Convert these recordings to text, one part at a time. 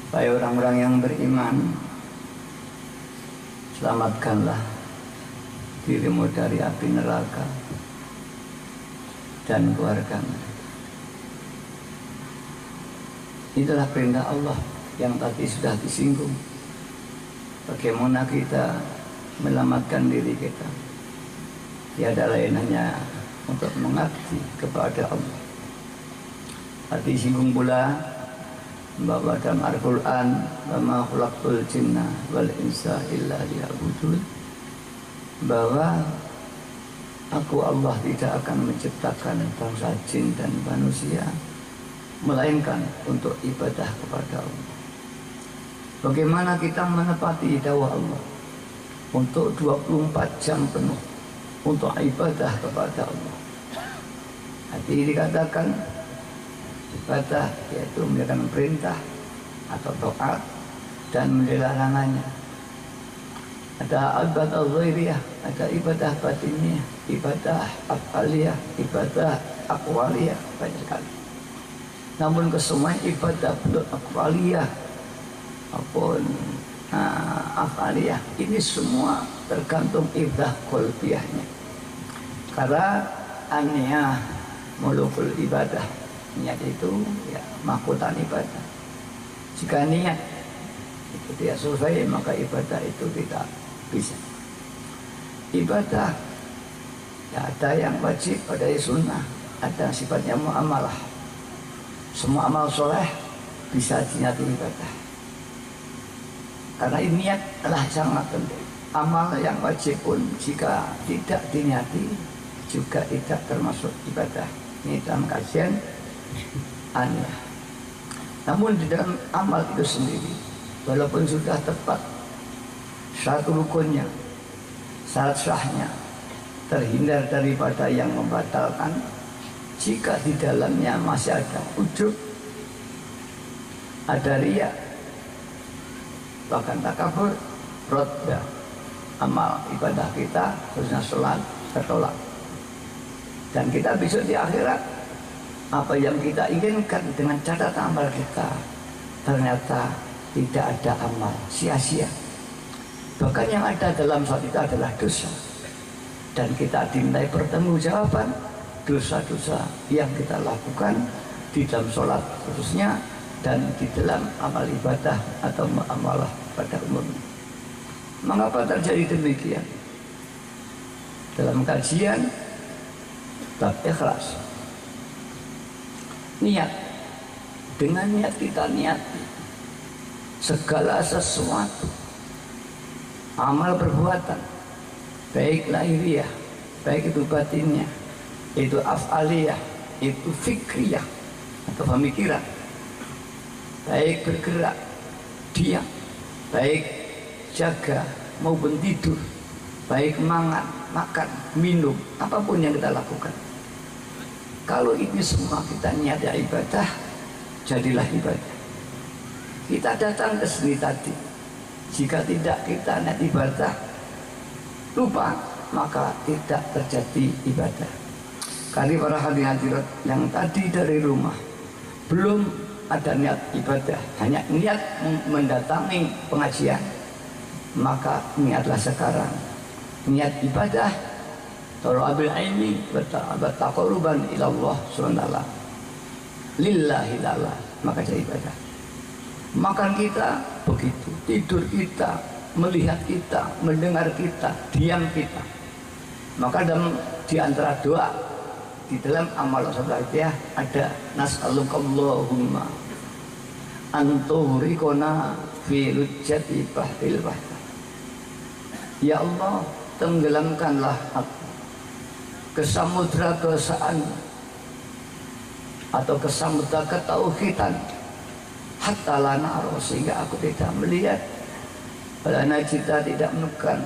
Wahai orang-orang yang beriman, selamatkanlah dirimu dari api neraka dan keluargamu. Itulah perintah Allah yang tadi sudah disinggung. Bagaimana kita menyelamatkan diri kita? Tiada lain hanya untuk mengabdi kepada Allah. Tadi disinggung pula bahwa dalam Al-Quran, wa ma khalaqtul jinna wal insa illa liya'budun, bahwa aku Allah tidak akan menciptakan bangsa jin dan manusia melainkan untuk ibadah kepada Allah. Bagaimana kita menepati dawah Allah untuk 24 jam penuh untuk ibadah kepada Allah? Hati dikatakan ibadah yaitu menjalankan perintah atau taat dan menjauhi larangannya. Ada ibadah zahiriyah, ada ibadah batiniyah, ibadah af'aliyah, ibadah aqwaliyah, banyak sekali. Namun kesemua ibadah bentuk aqwaliyah maupun af'aliyah ini semua tergantung ibadah qalbiyahnya. Karena aniyah mulukul ibadah, niat itu ya mahkotan ibadah. Jika niat itu tidak sesuai, maka ibadah itu tidak bisa. Ibadah ya ada yang wajib, ada yang sunnah, ada yang sifatnya muamalah. Semua amal soleh bisa dinyati ibadah, karena ini niat adalah sangat penting. Amal yang wajib pun jika tidak dinyati juga tidak termasuk ibadah. Ini dalam kajian aniyah. Namun di dalam amal itu sendiri, walaupun sudah tepat satu rukunnya, syarat sahnya, terhindar daripada yang membatalkan, jika di dalamnya masih ada ujub, ada riya, bahkan takabur, rodda, amal ibadah kita khususnya sholat tertolak. Dan kita besok di akhirat, apa yang kita inginkan dengan catatan amal kita ternyata tidak ada amal, sia-sia. Bahkan yang ada dalam sholat itu adalah dosa, dan kita dimintai pertanggungjawaban dosa-dosa yang kita lakukan di dalam sholat khususnya dan di dalam amal ibadah atau muamalah pada umumnya. Mengapa terjadi demikian? Dalam kajian bab ikhlas, niat, dengan niat kita niati segala sesuatu, amal perbuatan, baik lahiriah, baik itu batinnya, itu af'aliyah, itu fikriyah atau pemikiran, baik bergerak, diam, baik jaga maupun tidur, baik makan, minum, apapun yang kita lakukan. Kalau ini semua kita niat ya ibadah, jadilah ibadah. Kita datang ke sini tadi, jika tidak kita niat ibadah, lupa, maka tidak terjadi ibadah. Kali para hadirat yang tadi dari rumah belum ada niat ibadah, hanya niat mendatangi pengajian, maka niatlah sekarang niat ibadah, thalabil ilmi wa taqarruban ila Allah subhanahu lillahi ta'ala, maka jadi ibadah. Makan kita begitu, tidur kita, melihat kita, mendengar kita, diam kita. Maka di antara doa di dalam amal salat ya ada nas'alukallahumma antuhrikona fi lujjati bahril bahr. Ya Allah, tenggelamkanlah aku ke samudra keesaan atau ke samudra ketauhidan, hatta lana sehingga aku tidak melihat, walana cita tidak menekan,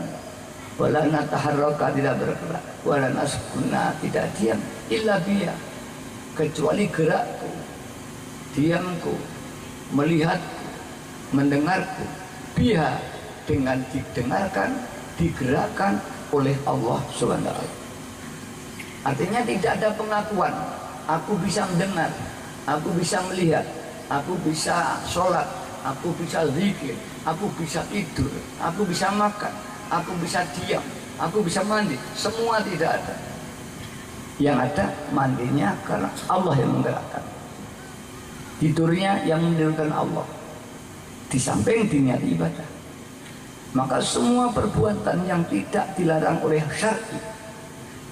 walana taharraka tidak bergerak, walana sukuna tidak diam, illa biya, kecuali gerakku, diamku, melihatku, mendengarku, biha, dengan didengarkan, digerakkan oleh Allah SWT. Artinya tidak ada pengakuan aku bisa mendengar, aku bisa melihat, aku bisa sholat, aku bisa zikir, aku bisa tidur, aku bisa makan, aku bisa diam, aku bisa mandi. Semua tidak ada. Yang ada mandinya karena Allah yang menggerakkan, tidurnya yang menidurkan Allah, di samping niat ibadah. Maka semua perbuatan yang tidak dilarang oleh syar'i,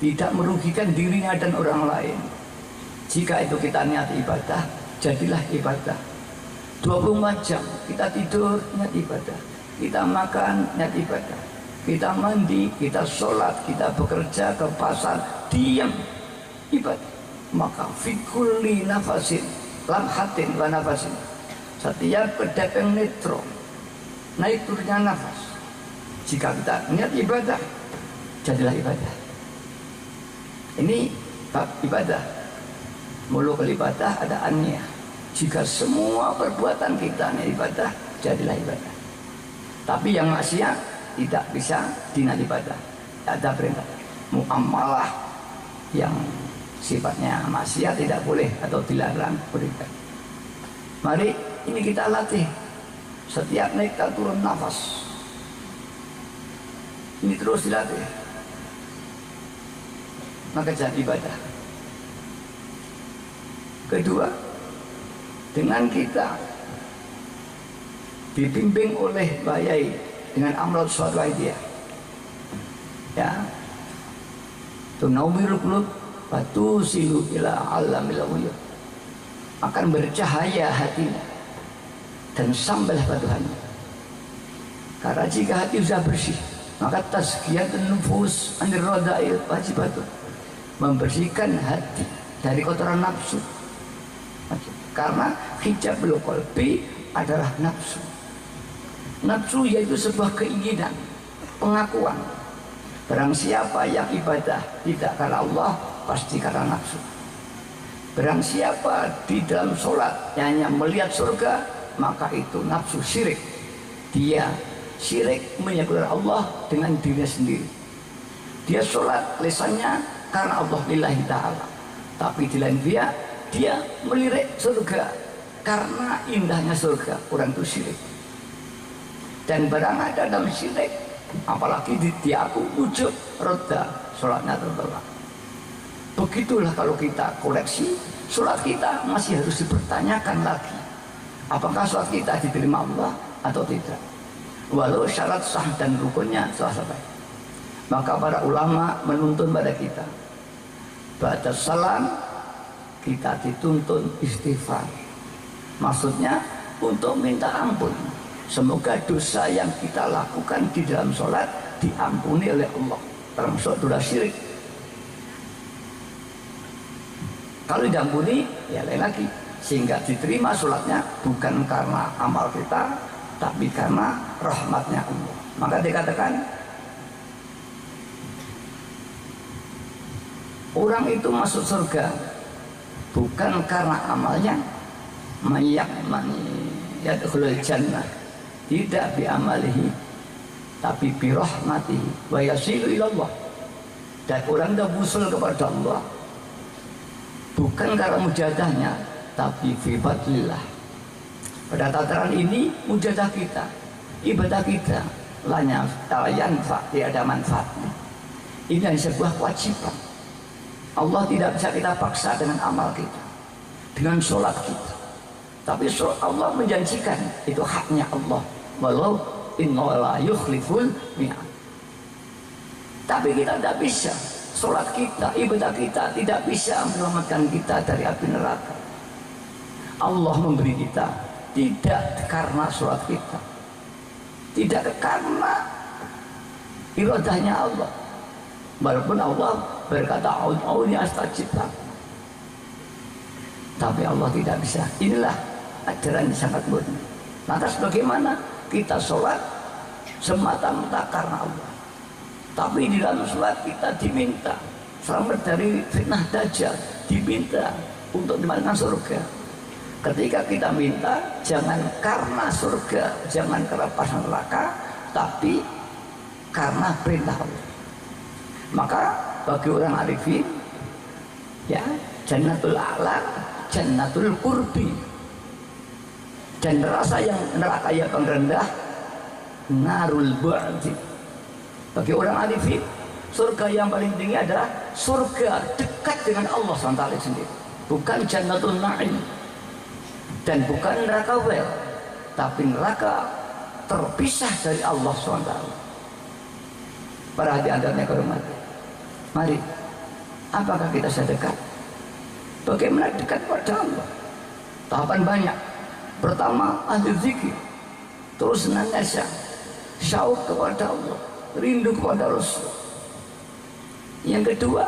tidak merugikan dirinya dan orang lain, jika itu kita niat ibadah, jadilah ibadah. 24 jam kita tidur, niat ibadah. Kita makan, niat ibadah. Kita mandi, kita sholat, kita bekerja, ke pasar, diam, ibadah. Maka fikulli nafasin lamhatin wa nafasin, setiap kedepeng netro, naik turunnya nafas, jika kita niat ibadah, jadilah ibadah. Ini bab ibadah. Muluk ibadah ada aniyah. Jika semua perbuatan kita niat ibadah, jadilah ibadah. Tapi yang maksiat tidak bisa dina ibadah. Ada perintah muamalah yang sifatnya maksiat tidak boleh atau dilarang berikan. Mari ini kita latih. Setiap naik turun nafas, ini terus dilatih, maka jadi ibadah. Kedua, dengan kita dibimbing oleh bayai dengan amal suatu idea, ya, tunawwirul qulub wa tusilu ila alamil ghuyub, akan bercahaya hatinya dan samballah Tuhannya. Karena jika hati sudah bersih, maka tazkiyatun nufus anir rada'il wajibatun, membersihkan hati dari kotoran nafsu. Karena hijabul qalbi adalah nafsu. Nafsu yaitu sebuah keinginan, pengakuan. Barang siapa yang ibadah tidak karena Allah, pasti karena nafsu. Barang siapa di dalam sholat hanya melihat surga, maka itu nafsu syirik. Dia syirik menyekutukan Allah dengan dirinya sendiri. Dia sholat lisannya karena Allah lillahi ta'ala, tapi di lain dia melirik surga karena indahnya surga. Orang itu syirik. Dan barang ada dalam syirik, apalagi dia aku wujud roda, sholatnya tertolak. Begitulah kalau kita koleksi, sholat kita masih harus dipertanyakan lagi, apakah sholat kita diterima Allah atau tidak, walau syarat sah dan rukunnya telah selesai. Maka para ulama menuntun pada kita, ba'da salam kita dituntun istighfar, maksudnya untuk minta ampun. Semoga dosa yang kita lakukan di dalam sholat diampuni oleh Allah, termasuk dosa syirik. Kalau diampuni, ya lain lagi, sehingga diterima sholatnya bukan karena amal kita, tapi karena rahmatnya Allah. Maka dikatakan orang itu masuk surga bukan karena amalnya, yadkhulul jannah, tidak bi amalihi, tapi bi rahmatihi wa yasilu ilallah. Dan orang dah busul kepada Allah bukan karena mujadahnya, tapi fi fadlillah. Pada tataran ini mujadah kita, ibadah kita lanya yanfa, tidak ada manfaatnya. Ini adalah sebuah kewajiban. Allah tidak bisa kita paksa dengan amal kita, dengan sholat kita. Tapi Allah menjanjikan itu haknya Allah, walau inna la yukhliful mi'ad. Tapi kita tidak bisa, sholat kita, ibadah kita tidak bisa menyelamatkan kita dari api neraka. Allah memberi kita tidak karena sholat kita, tidak karena iradahnya Allah. Walaupun Allah berkata a'udzu'uni astajib lakum, tapi Allah tidak bisa. Inilah ajaran yang sangat murni. Lantas bagaimana kita sholat semata-mata karena Allah, tapi di dalam sholat kita diminta selamat dari fitnah dajjal, diminta untuk dimasukkan surga. Ketika kita minta, jangan karena surga, jangan karena pasang neraka, tapi karena perintah Allah. Maka bagi orang arifin, ya, jannatul a'la, jannatul qurbi. Dan neraka yang paling rendah narul bu'di. Bagi orang arifin, surga yang paling tinggi adalah surga dekat dengan Allah SWT sendiri, bukan jannatul na'im dan bukan neraka wel, tapi neraka terpisah dari Allah SWT. Para hadirin kehormatan, mari, apakah kita sedekat? Bagaimana dekat pada Allah? Tahapan banyak. Pertama, ahli zikir, terus senantiasa syauq kepada Allah, rindu kepada Rasul. Yang kedua,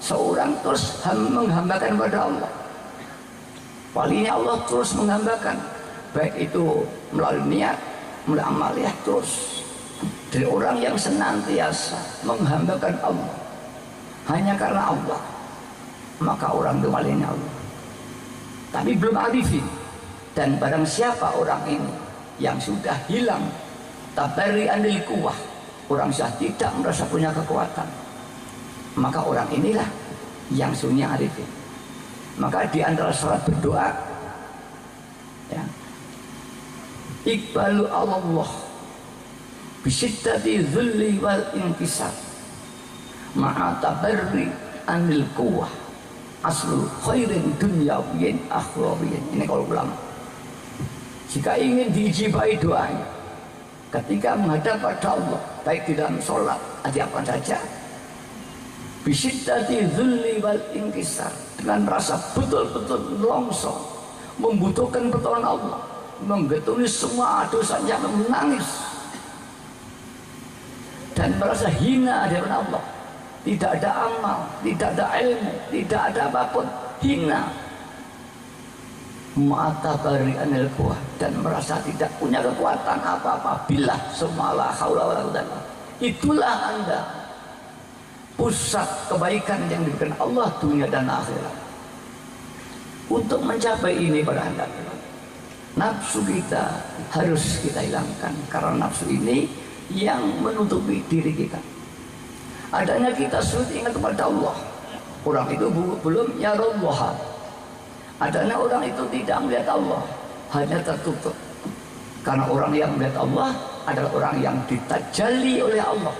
seorang terus menghambakan kepada Allah. Walinya Allah terus menghambakan, baik itu melalui niat, melalui amaliyah, terus dari orang yang senantiasa menghambakan Allah hanya karena Allah, maka orang itu walinya Allah. Tapi belum arifin. Dan barang siapa orang ini yang sudah hilang tabari anil kuwah, orang sudah tidak merasa punya kekuatan, maka orang inilah yang sunyi arifin. Maka di antara syarat berdoa, ya, iqbalu Allah bisiddati dzulli wal inkisar ma'a tabarri anil kuwah aslu khairin dunyawiyin akhrawiyin. Ini kalau ulama, jika ingin diijabahi doanya ketika menghadap pada Allah, baik di dalam sholat atau apa saja, bisiddati dzulli wal inkisar, dengan rasa betul-betul longsor, membutuhkan pertolongan Allah, menggetuni semua dosanya, menangis dan merasa hina di hadapan Allah. Tidak ada amal, tidak ada ilmu, tidak ada apapun, hina. Ma'atabari anil kuwah, dan merasa tidak punya kekuatan apa-apa. Billah summa la haula wala quwwata. Itulah Anda pusat kebaikan yang diberikan Allah dunia dan akhirat. Untuk mencapai ini para Anda, nafsu kita harus kita hilangkan, karena nafsu ini yang menutupi diri kita. Adanya kita sulit ingat kepada Allah, orang itu belum yarallah. Adanya orang itu tidak melihat Allah, hanya tertutup. Karena orang yang melihat Allah adalah orang yang ditajalli oleh Allah,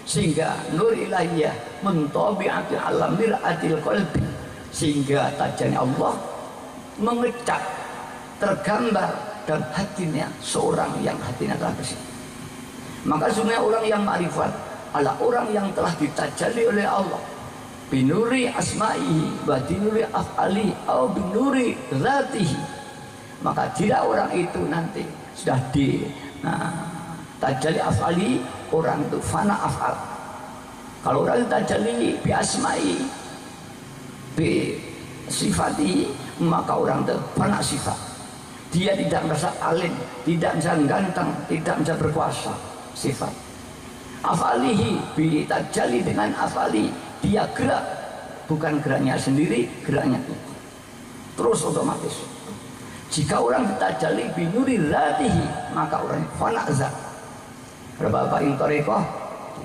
sehingga nur ilahiyah mentabi'atil alam mir'atil qalbi, sehingga tajalli Allah mengecap, tergambar dalam hatinya seorang yang hatinya telah bersih. Maka sebenarnya orang yang ma'rifat adalah orang yang telah ditajalli oleh Allah binuri asma'ihi wa binuri af'ali atau binuri zatihi. Maka jika orang itu nanti sudah tajalli af'ali, orang itu fana af'al. Kalau orang tajalli bi asma'i bi sifati, maka orang itu fana sifat. Dia tidak merasa alim, tidak merasa ganteng, tidak merasa berkuasa, sifat. Af'alihi bi tajalli, dengan af'ali dia gerak, bukan geraknya sendiri, geraknya itu terus otomatis. Jika orang ditajalli binuri zatihi, maka orang fana zat. Bapak yang tarekoh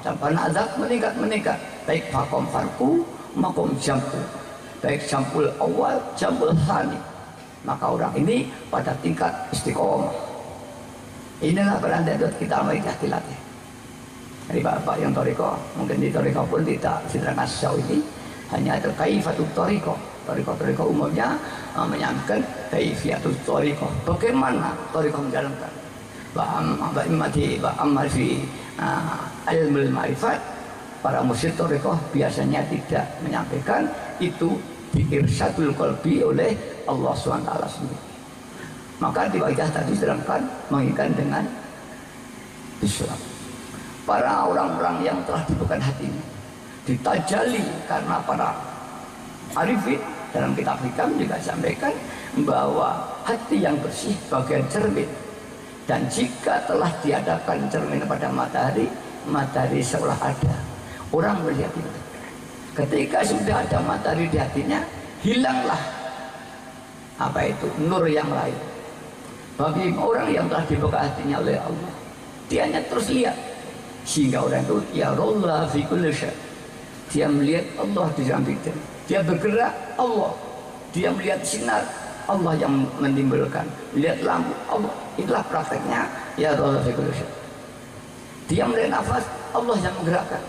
fana zat meningkat, baik makom farku, makom jampu, baik jampul awal, jampul thani, maka orang ini pada tingkat istiqomah. Inilah beranda kita mau dilatih. Dari bapak yang toriko, mungkin di toriko pun tidak sedang asal ini, hanya ada kaifatul toriko. Toriko umumnya menyampaikan kaifiatul toriko, bagaimana toriko menjalankan. Ba'amal fi ilmu ma'rifat, para musyrik toriko biasanya tidak menyampaikan itu diirsyadul qalbi oleh Allah SWT sendiri. Maka di wajah tadi sedangkan menginginkan dengan Islam. Para orang-orang yang telah dibuka hatinya ditajalli, karena para arifin dalam kitab hikam juga sampaikan bahwa hati yang bersih bagian cermin, dan jika telah diadakan cermin pada matahari, matahari seolah ada, orang melihat itu. Ketika sudah ada matahari di hatinya, hilanglah apa itu nur yang lain. Bagi orang yang telah dibuka hatinya oleh Allah, dia hanya terus lihat, sehingga orang itu ya Allah fi kulli syai', dia melihat Allah di dalam bidang, dia bergerak Allah, dia melihat sinar Allah yang menimbulkan. Lihat lampu, Allah. Itulah prakteknya ya Allah. Dia melihat nafas, Allah yang menggerakkan.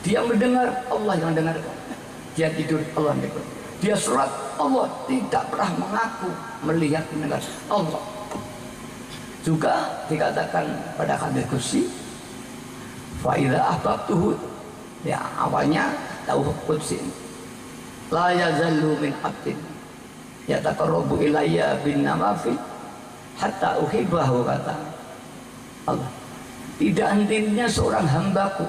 Dia mendengar, Allah yang mendengarkan. Dia tidur, Allah yang tidur. Dia sholat, Allah tidak pernah mengaku melihat mendengar. Allah juga dikatakan pada hadis qudsi, fa idza ahbabtuhu, ya awalnya tahu qudsi, la yazallu min abdin yataqarrabu ilayya bin nawafil hatta uhibbahu, kata Allah. Tidak hentinya seorang hambaku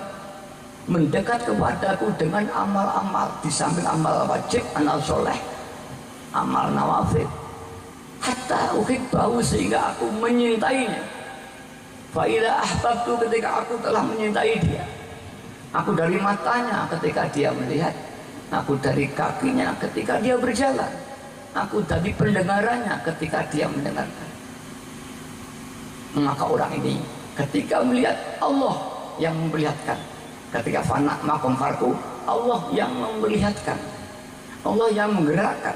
mendekat kepadaku dengan amal-amal, di samping amal wajib, amal soleh, amal nawafil, hatta uhibbahu, sehingga aku menyintainya. Fa idza ahbabtu, ketika aku telah menyintai dia, aku dari matanya ketika dia melihat, aku dari kakinya ketika dia berjalan, aku dari pendengarannya ketika dia mendengarkan. Maka orang ini ketika melihat, Allah yang memperlihatkan. Ketika fana makom farku, Allah yang memperlihatkan, Allah yang menggerakkan.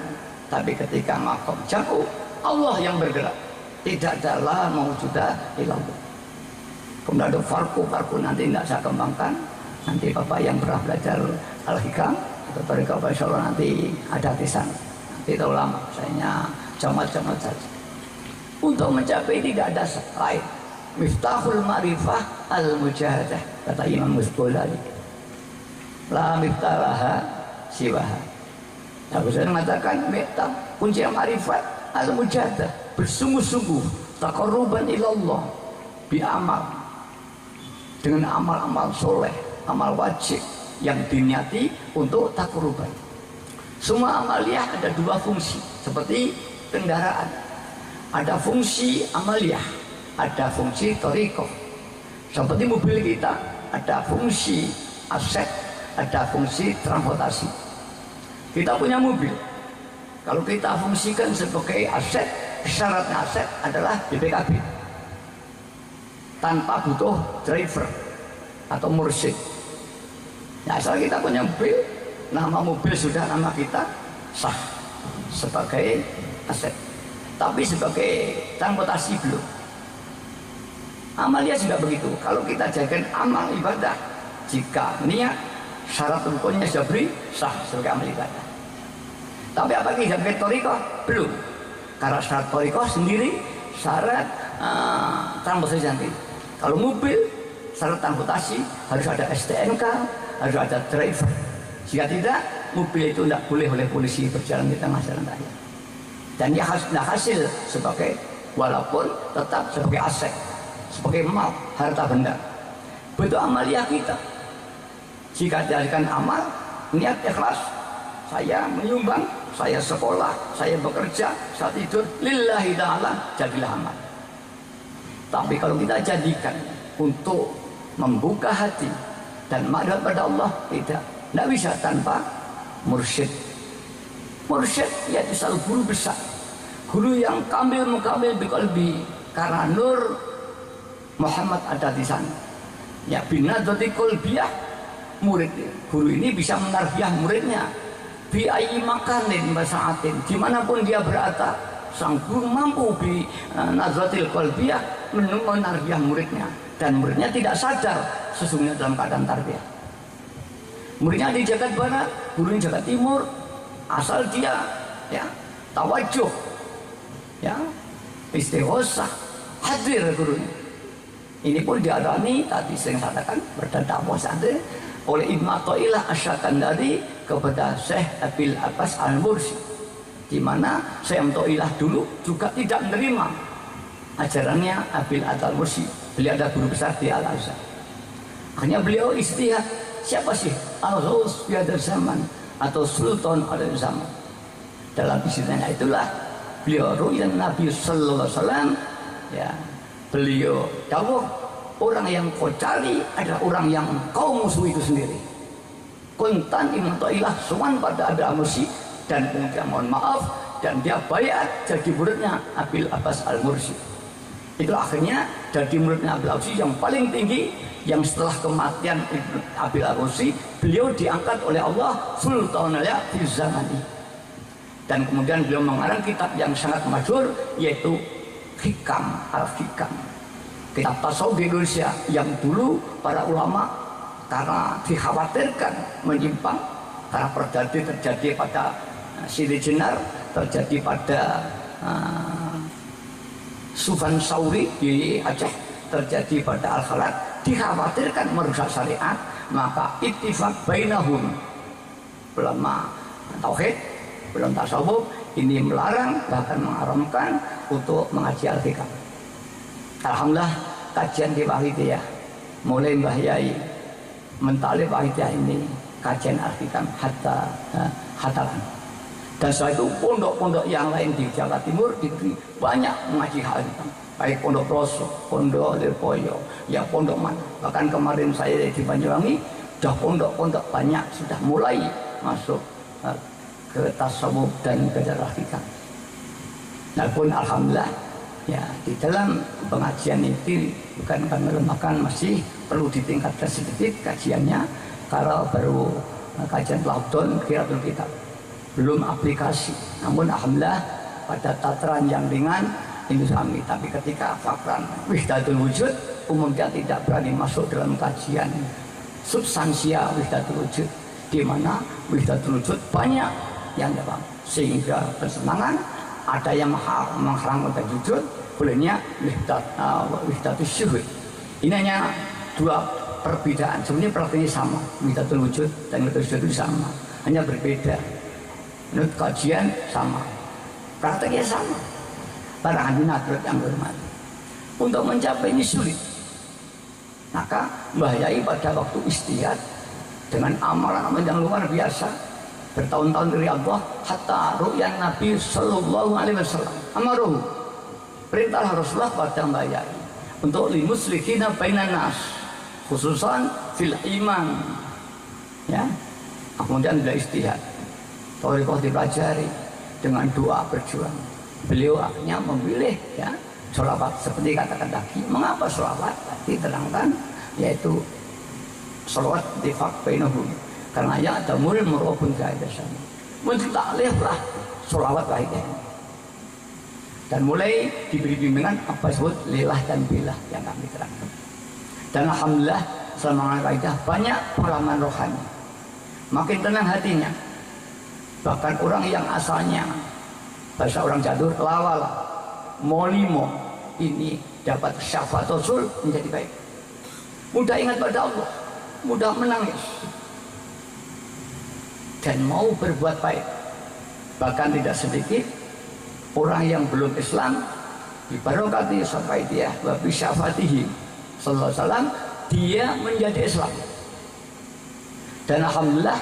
Tapi ketika makom jamu, Allah yang bergerak. Tidak adalah mawjuda ilallah. Kemudian ada farku nanti tidak saya kembangkan. Nanti Bapak yang pernah belajar Al-Hikam atau Tariqah Insyaallah nanti ada di sana. Nanti tahu lama, saya jamat-jamat saja. Untuk mencapai tidak ada lain. Miftahul ma'rifah al-mujahadah, kata Imam Ghazali. La miftalaha siwaha. Aku saya mengatakan miftah, kunci ma'rifat al-mujahadah, bersungguh-sungguh taqarruban ilallah bi amal, dengan amal-amal soleh, amal wajib yang diniati untuk taqarruban. Semua amaliyah ada dua fungsi, seperti kendaraan. Ada fungsi amaliyah, ada fungsi thariqah. Seperti mobil kita, ada fungsi aset, ada fungsi transportasi. Kita punya mobil, kalau kita fungsikan sebagai aset, syaratnya aset adalah BPKB, tanpa butuh driver atau mursyid. Nah, asal kita punya mobil, nama mobil sudah nama kita, sah sebagai aset. Tapi sebagai transportasi belum. Amalnya juga begitu. Kalau kita jadikan amal ibadah, jika niat syarat rukunnya sudah beri, sah sebagai amal ibadah. Tapi apalagi sebagai thariqah belum. Karena syarat thariqah sendiri syarat transportasi nanti. Kalau mobil syarat transportasi harus ada STNK, harus ada driver. Jika tidak, mobil itu tidak boleh oleh polisi berjalan di tengah jalan raya. Dan dia hasil sebagai, walaupun tetap sebagai aset, sebagai mal, harta benda. Betul amaliyah kita. Jika dijadikan amal, niat ikhlas, saya menyumbang, saya sekolah, saya bekerja, saya tidur, lillahi ta'ala, jadilah amal. Tapi kalau kita jadikan untuk membuka hati dan maghfirah pada Allah, tidak bisa tanpa mursyid. Mursyid yaitu selalu guru besar, guru yang kamil mukamil biqalbi, karena nur Muhammad ada di sana. Ya binadrati qalbiyah, murid guru ini bisa menarbiyah muridnya bi ayyi makanin masaatin, dimanapun dia berada, sang guru mampu bi nadratil qalbiyah menarbiyah muridnya, dan muridnya tidak sadar sesungguhnya dalam keadaan tarbiyah. Muridnya di Jagat Barat, guru di Jagat Timur, asal dia ya tawajuh, ya istighosah, hadir gurunya. Ini pun dialami tadi saya katakan berdakwah sadar oleh Ibnu Athaillah Asy-Syakandari kepada Syekh Abil Abbas Al-Mursi, di mana Syekh Athaillah dulu juga tidak menerima ajarannya Abil Al-Mursi. Beliau ada guru besar di Al-Azhar. Akhirnya beliau istihad, siapa sih Al-Ghaus fi hadzal zaman atau Sultan pada zaman. Dalam istilahnya itulah beliau ru'yan Nabi sallallahu alaihi wasallam, ya beliau dawuh, orang yang kau cari adalah orang yang kau musuhi itu sendiri. Kuntan Ibnu Athaillah suwan pada Abil Al-Mursi, dan kemudian mohon maaf, dan dia bayat jadi muridnya Abil Abbas Al-Mursi. Itu akhirnya dari muridnya Abil Al-Mursi yang paling tinggi, yang setelah kematian Abil Al-Mursi beliau diangkat oleh Allah Sultanul fi zamani. Dan kemudian beliau mengarang kitab yang sangat masyhur, yaitu Hikam Al-Hikam, kitab tasawuf di Indonesia yang dulu para ulama karena dikhawatirkan menyimpang, karena terjadi pada Siti Jenar, terjadi pada Sufyan Sauri di Aceh, terjadi pada Al-Khalat, dikhawatirkan merusak syariat, maka ittifaq bainahum, ulama tauhid, ulama tasawuf ini melarang bahkan mengharamkan untuk mengaji Al-Hikam. Alhamdulillah kajian di Wahidiyah mulai Mbah Yai mentalib Wahidiyah ini kajian Al-Hikam hatta hatalan. Dan setelah itu pondok-pondok yang lain di Jawa Timur diberi banyak mengaji Al-Hikam, baik pondok Roso, pondok Lirboyo, ya pondok mana. Bahkan kemarin saya di Banyuwangi, sudah pondok-pondok banyak sudah mulai masuk ke tasawuf dan ke Al-Hikam. Nah pun alhamdulillah ya di dalam pengajian itu bukan kami lemahkan, masih perlu ditingkatkan sedikit kajiannya. Kalau baru kajian Laudon Qiraatul Kitab, belum aplikasi, namun alhamdulillah pada tataran yang ringan ini kami. Tapi ketika fakran Wahdatul Wujud umumnya tidak berani masuk dalam kajian substansial Wahdatul Wujud, di mana Wahdatul Wujud banyak yang dapat, sehingga bersemangat ada yang menghalang Wahdatul Wujud, bolehnya Wahdatul Syuhud. Ini hanya dua perbedaan, sebenarnya praktiknya sama, Wahdatul Wujud dan Wahdatul Syuhud itu sama, hanya berbeda. Menurut kajian sama, prakteknya sama. Para hadirin yang hormati, untuk mencapai ini sulit. Maka Mbah Yai pada waktu istihad dengan amalan-amalan yang luar biasa, bertahun-tahun dari Allah, hatta ru'yan Nabi Sallallahu Alaihi Wasallam amaruhu, perintah Rasulullah pada Mbah Yai untuk limuslihina bainan nas, khususan fil iman, ya. Kemudian beliau istihad, thariqah dipelajari dengan doa berjuang. Beliau akhirnya memilih ya sholawat seperti katakan tadi. Mengapa sholawat? Tadi terangkan, yaitu sholawat ittifaq bainahum, karena ya ada mul murabun kaidasan mentakliflah sholawat lainnya. Dan mulai diberi bimbingan apa disebut lillah dan billah yang kami terangkan. Dan alhamdulillah selama kaidah banyak pengalaman rohani, makin tenang hatinya. Bahkan orang yang asalnya bahasa orang Jadur lawala molimo ini dapat syafaat Rasul menjadi baik, mudah ingat pada Allah, mudah menangis dan mau berbuat baik. Bahkan tidak sedikit orang yang belum Islam dibarokati sampai dia wa bi syafaatihi sallallahu alaihi wasallam dia menjadi Islam. Dan alhamdulillah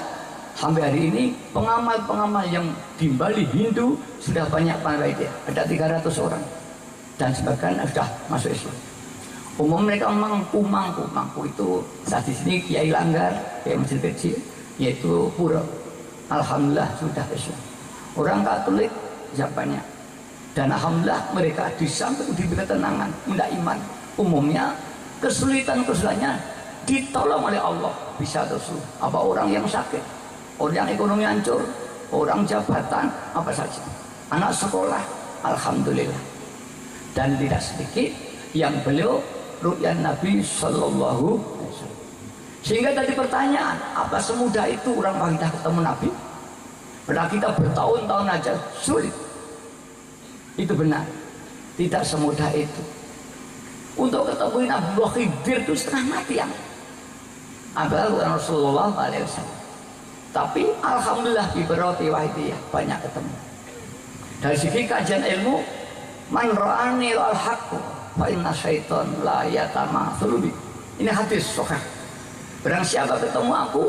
sampai hari ini pengamal-pengamal yang di Bali Hindu sudah banyak dia, ada 300 orang, dan sebagian sudah masuk Islam. Umum mereka mangku itu saat di sini Kiai Langgar, Kiai masjid kecil, yaitu pura. Alhamdulillah sudah Islam. Orang Katolik siapanya, dan alhamdulillah mereka di samping diberi ketenangan, mendak iman. Umumnya kesulitan-kesulitannya ditolong oleh Allah, bisa terus. Apa orang yang sakit, orang yang ekonomi hancur, orang jabatan, apa saja, anak sekolah, alhamdulillah. Dan tidak sedikit yang beliau ru'yan Nabi Sallallahu Alaihi Wasallam. Sehingga tadi pertanyaan, apa semudah itu orang Wahidah ketemu Nabi? Padahal kita bertahun-tahun aja sulit. Itu benar, tidak semudah itu. Untuk ketemu Nabi Khidir itu setengah mati yang apalagi Rasulullah SAW. Tapi alhamdulillah biberoti Wahidiyah banyak ketemu. Dari segi kajian ilmu, man ra'ani al-haqqu fa inna syaitan la yatamatsulu bi. Ini hadis sahih. Barang siapa ketemu aku,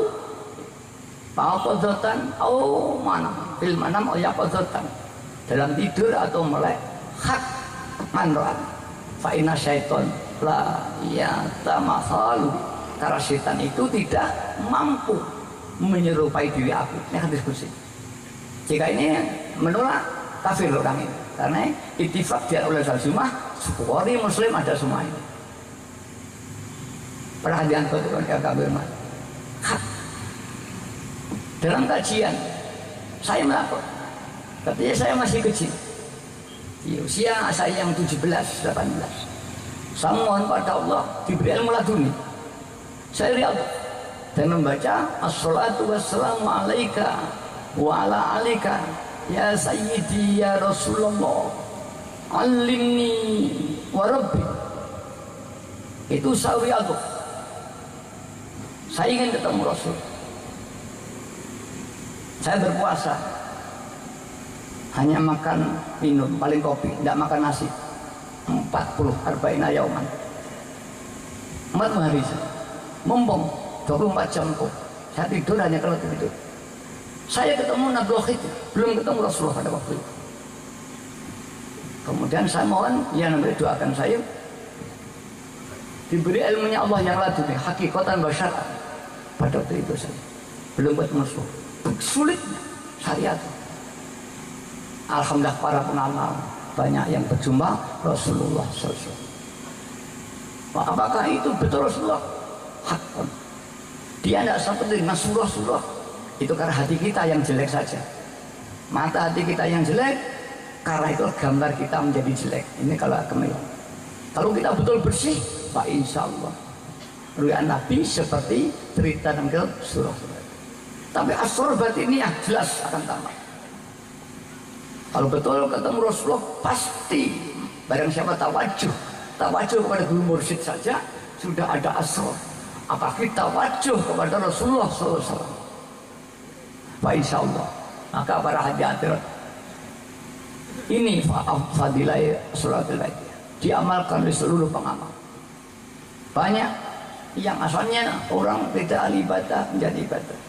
qadzatan au mana fil manam au yaqadzatan, dalam tidur atau melek, hak man ra'ani fa inna syaitan la yatamatsulu, karena setan itu tidak mampu menyerupai diri aku. Ini hadis kursi. Jika ini menolak, kafir orang ini, karena ittifaq dia oleh semua Bukhari Muslim ada semua ini. Perhatian ketua kafir mas. Dalam kajian saya melakukan Katanya saya masih kecil, di usia saya yang 17-18. Saya mohon pada Allah diberi ilmu laduni. Saya lihat dan membaca as-salatu wassalamu alaika wa ala alika ya sayyidi ya Rasulullah alimni wa rabbi. Itu sawi aku. Saya ingin ketemu Rasul. Saya berpuasa, hanya makan minum, paling kopi, tidak makan nasi. 40-40 yauman. 4 hari mumpung 24 jam kok. Saya tidur hanya kalau tidur. Saya ketemu Nabi Khidir, belum ketemu Rasulullah pada waktu itu. Kemudian saya mohon, ya Nabi doakan saya diberi ilmunya Allah yang laduni, hakikatan basyarah. Pada waktu itu saya belum ketemu Rasulullah. Sulitnya syariat. Alhamdulillah para pengamal banyak yang berjumpa Rasulullah SAW. Apakah itu betul Rasulullah? Hakon. Dia tidak seperti Rasulullah. Itu karena hati kita yang jelek saja. Mata hati kita yang jelek, karena itu gambar kita menjadi jelek. Ini kalau kemelah. Kalau kita betul bersih, Pak insya Allah ru'ya Nabi seperti cerita dan surah. Tapi asor batiniyah jelas akan tambah. Kalau betul ketemu Rasulullah pasti barang siapa tawajuh kepada guru mursyid saja sudah ada asor. Apalagi tawajuh kepada Rasulullah SAW. Pak insya Allah maka para hadirin ini fadilah sholatul baitiyah diamalkan oleh seluruh pengamal. Banyak yang asalnya orang tidak ahli ibadah menjadi ibadah.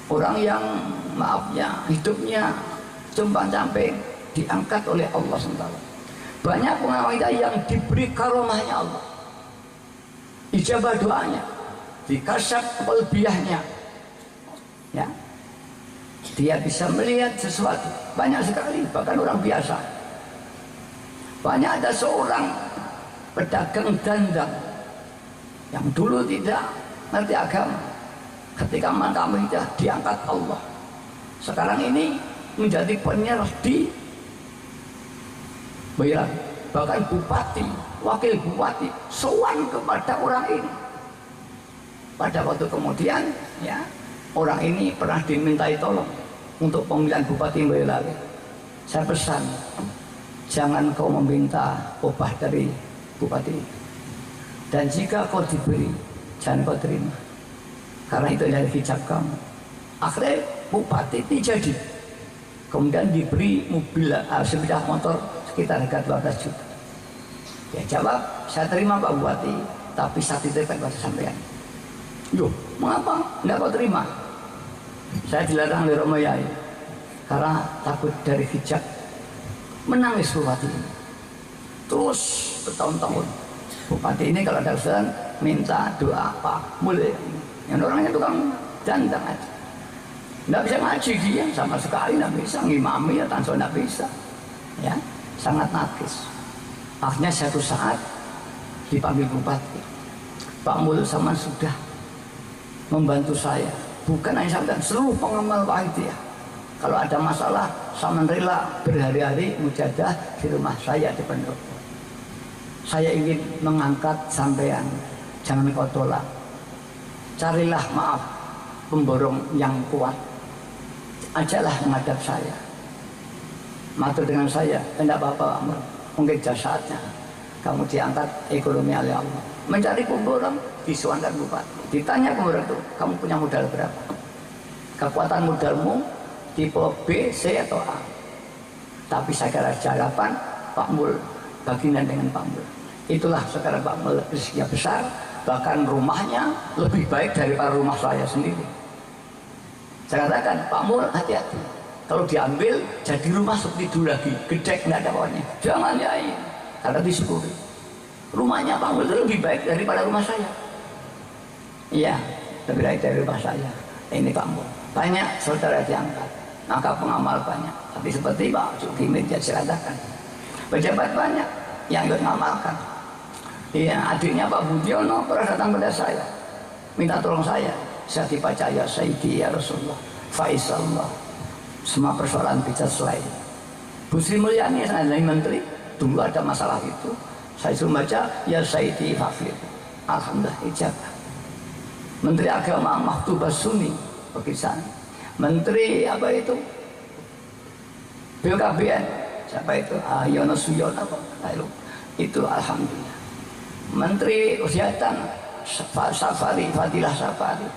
Orang yang maafnya hidupnya cumbang camping diangkat oleh Allah SWT. Banyak pengamal yang diberi karomahnya Allah, ijabah doanya, dikasih kelebihannya, ya, dia bisa melihat sesuatu banyak sekali, bahkan orang biasa. Banyak ada seorang pedagang dandang yang dulu tidak ngerti agama, ketika mata diangkat Allah, sekarang ini menjadi penyiar di Boyolali, bahkan bupati, wakil bupati sowan kepada orang ini. Pada waktu kemudian ya orang ini pernah dimintai tolong untuk pemilihan bupati Boyolali. Saya pesan jangan kau meminta upah dari bupati, dan jika kau diberi jangan kau terima, karena itu dari hijab kamu. Akhirnya bupati ini jadi, kemudian diberi mobil sepeda motor sekitar harga 12 juta. Ya jawab, saya terima Pak Bupati, tapi saat itu kan pada sampean. Loh, mengapa enggak kau terima? Saya dilarang oleh Romo Yai karena takut dari hijab. Menangis Bupati ini. Terus bertahun-tahun Bupati ini kalau ada urusan minta doa Pak Mulai, yang orangnya tukang dandang aja. Nggak bisa ngaji dia sama sekali, nggak bisa ngimami ya tanso nggak bisa, ya sangat nakis. Akhirnya satu saat dipanggil bupati, Pak Mul sama sudah membantu saya, bukan hanya saya, seluruh pengamal Wahidiyah. Kalau ada masalah sama rela berhari-hari mujadah di rumah saya di pendopo. Saya ingin mengangkat sampean, jangan kau tolak, carilah maaf pemborong yang kuat, ajaklah menghadap saya, matur dengan saya, tidak apa-apa, mungkin jasadnya kamu diangkat ekonomi oleh Allah. Mencari pemborong, disuangkan bupati, ditanya pemborong itu, kamu punya modal berapa? Kekuatan modalmu tipe B, C atau A? Tapi saya kira jawaban Pak Mul bagian dengan Pak Mul. Itulah sekarang Pak Mul rezekinya besar, bahkan rumahnya lebih baik daripada rumah saya sendiri. Saya katakan, Pak Mul hati-hati, kalau diambil jadi rumah seperti dulu lagi, gedek nggak ada pohonnya. Jangan ya, karena disyukuri. Rumahnya Pak Mul itu lebih baik daripada rumah saya. Iya, lebih baik dari rumah saya. Ini Pak Mul. Banyak saudara diangkat, maka pengamal banyak. Tapi seperti Pak Zulkifli saya katakan, pejabat banyak yang ikut mengamalkan. Iya, adiknya Pak Budiono pernah datang pada saya, minta tolong saya dibaca ya Sayyidi ya Rasulullah Faisallah semua persoalan bisa selesai. Bu Sri Mulyani adalah menteri, dulu ada masalah itu, saya suruh baca ya Sayyidi Fafir, alhamdulillah ijabah. Menteri Agama Maktubah Sunni Pakistan, menteri apa itu BKBN siapa itu Yono Suyono itu alhamdulillah. Menteri Kesehatan Safari Fadilah Safari,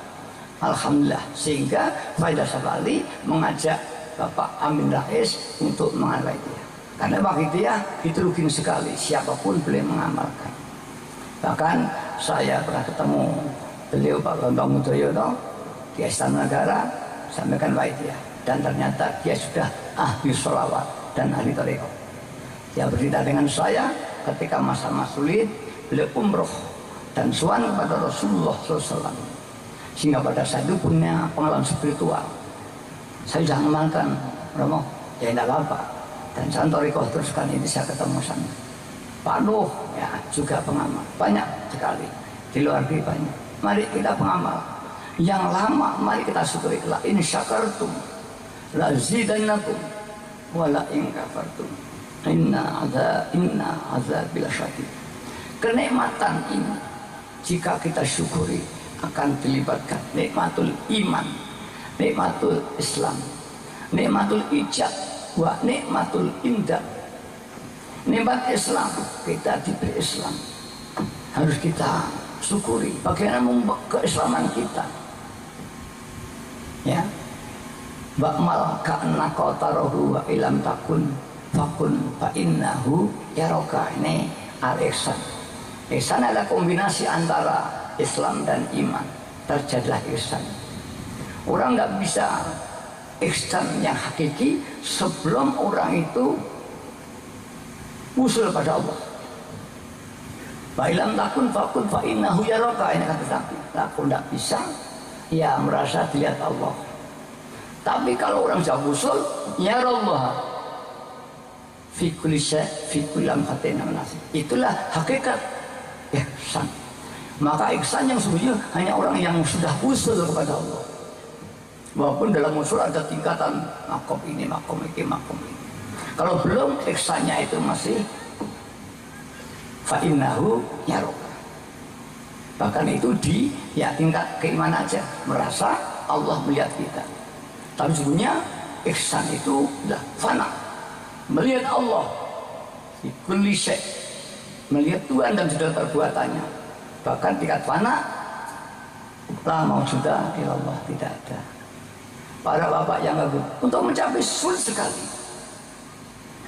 alhamdulillah. Sehingga Fadilah Safari mengajak Bapak Amin Rais untuk mengamalkan dia, karena bagi dia itu rugi sekali siapapun boleh mengamalkan. Bahkan saya pernah ketemu beliau Pak Bambang Udroyono di Istana Negara, sampaikan dia, dan ternyata dia sudah ahli sholawat dan ahli tarekat. Dia bercerita dengan saya ketika masa-masa sulit beliau umroh dan sowan kepada Rasulullah SAW, sehingga pada saat itu punya pengalaman spiritual. Saya sudah mengamalkan, Romo, ya tidak apa-apa. Dan saya tarekat teruskan ini, saya ketemu sana. Pak Nuh ya juga pengamal, banyak sekali di luar negeri banyak. Mari kita pengamal yang lama, mari kita syukuri. La in syakartum la zidannakum wa la in kafartum inna azabil syadid. Kenikmatan ini jika kita syukuri akan dilibatkan nikmatul iman, nikmatul Islam, nikmatul ijab, wa nikmatul indah. Nikmat Islam, kita diberi Islam, harus kita syukuri bagaimana membuat keislaman kita. Ya, ba'mal ka'anna qatarahu wa ilam takun fakun fa'innahu yaroka. Ini al-ihsan. Ihsan adalah kombinasi antara Islam dan iman, terjadilah ihsan. Orang nggak bisa ihsan yang hakiki sebelum orang itu usul pada Allah. Fa'ilam takun fakun fa'innahu yaroka. Ini kata Nabi, aku tidak bisa ya merasa dilihat Allah. Tapi kalau orang sudah usul ya Allah fi kulli syai' fi kulli lamhatin nasib, itulah hakikat ihsan. Maka ihsan yang sesungguhnya hanya orang yang sudah usul kepada Allah. Walaupun dalam usul ada tingkatan makom ini, makom ini, makom ini. Kalau belum ihsannya itu masih fa'innahu yaroka. Bahkan itu di ya tingkat keimanan aja, merasa Allah melihat kita. Tapi sebenarnya ihsan itu sudah fana, melihat Allah di kulli syai', melihat Tuhan dan segala perbuatannya. Bahkan tingkat fana la maujuda ilallah, tidak ada. Para bapak yang agung untuk mencapai sulit sekali.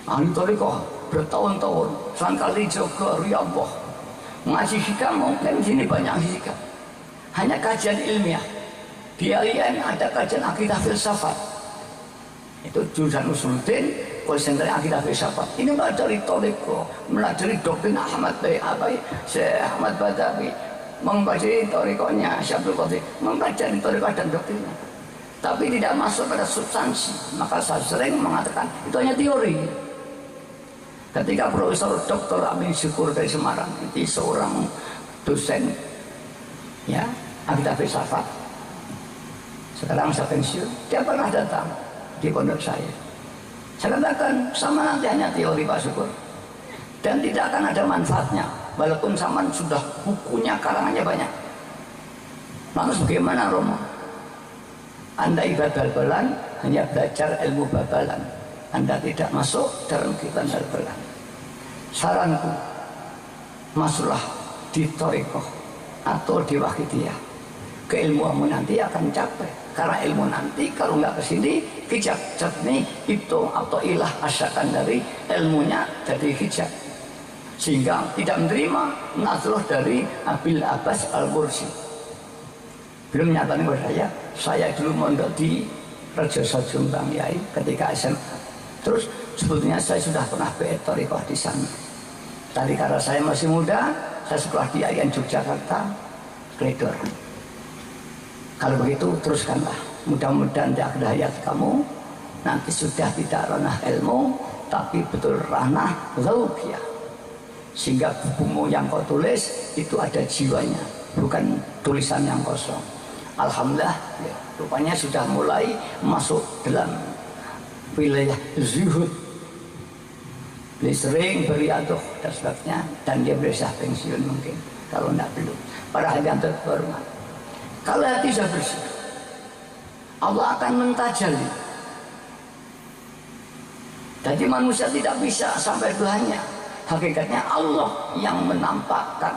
Ahli tarekat bertahun-tahun selangkali jaga riyadhah, ngaji hikam, mungkin di sini banyak hikam. Hanya kajian ilmiah. Di IAIN ada kajian akidah filsafat. Itu jurusan usuluddin, konsentrasi akidah filsafat. Ini mempelajari tarekat, mempelajari doktrin Ahmad Bai'abai, Syekh Ahmad Badawi, mempelajari tarekatnya Syekh Abdul Qadir, mempelajari tarekat dan doktrinnya. Tapi tidak masuk pada substansi. Maka saya sering mengatakan itu hanya teori. Ketika Profesor Dr. Amin Syukur dari Semarang, itu seorang dosen ya akidah filsafat, sekarang saya pensiun, dia pernah datang di pondok saya. Saya katakan sama nanti hanya teori Pak Syukur, dan tidak akan ada manfaatnya walaupun sama sudah bukunya, karangannya banyak. Lalu bagaimana Romo? Anda ibadah bal-balan hanya belajar ilmu bal-balan, Anda tidak masuk dalam kehidupan bal-balan. Saranku, masuklah di tarekat atau di wahidiyah. Keilmuanmu nanti akan capai. Karena ilmu nanti kalau nggak kesini hijab jernih itu atau ilah asalkan dari ilmunya dari hijab, sehingga tidak menerima nazroh dari Abil Abbas Al-Bursi. Belum nyatakan kepada saya dulu mondok di Rejoso Jombang ya, ketika SMA. Terus sebetulnya saya sudah pernah tarekat di sana. Tadi karena saya masih muda, saya sekolah di IAIN Yogyakarta, Gledor. Kalau begitu teruskanlah. Mudah-mudahan di akhir hayat kamu nanti sudah tidak ranah ilmu, tapi betul ranah zauqiyah. Sehingga bukumu yang kau tulis itu ada jiwanya, bukan tulisan yang kosong. Alhamdulillah, ya, rupanya sudah mulai masuk dalam wilayah zuhud, beliau sering beriadah dan sebagainya, dan dia berusaha pensiun mungkin kalau tidak belum. Para yang terhormat, kalau hati sudah bersih, Allah akan mentajali. Jadi manusia tidak bisa sampai Tuhannya. Hakikatnya Allah yang menampakkan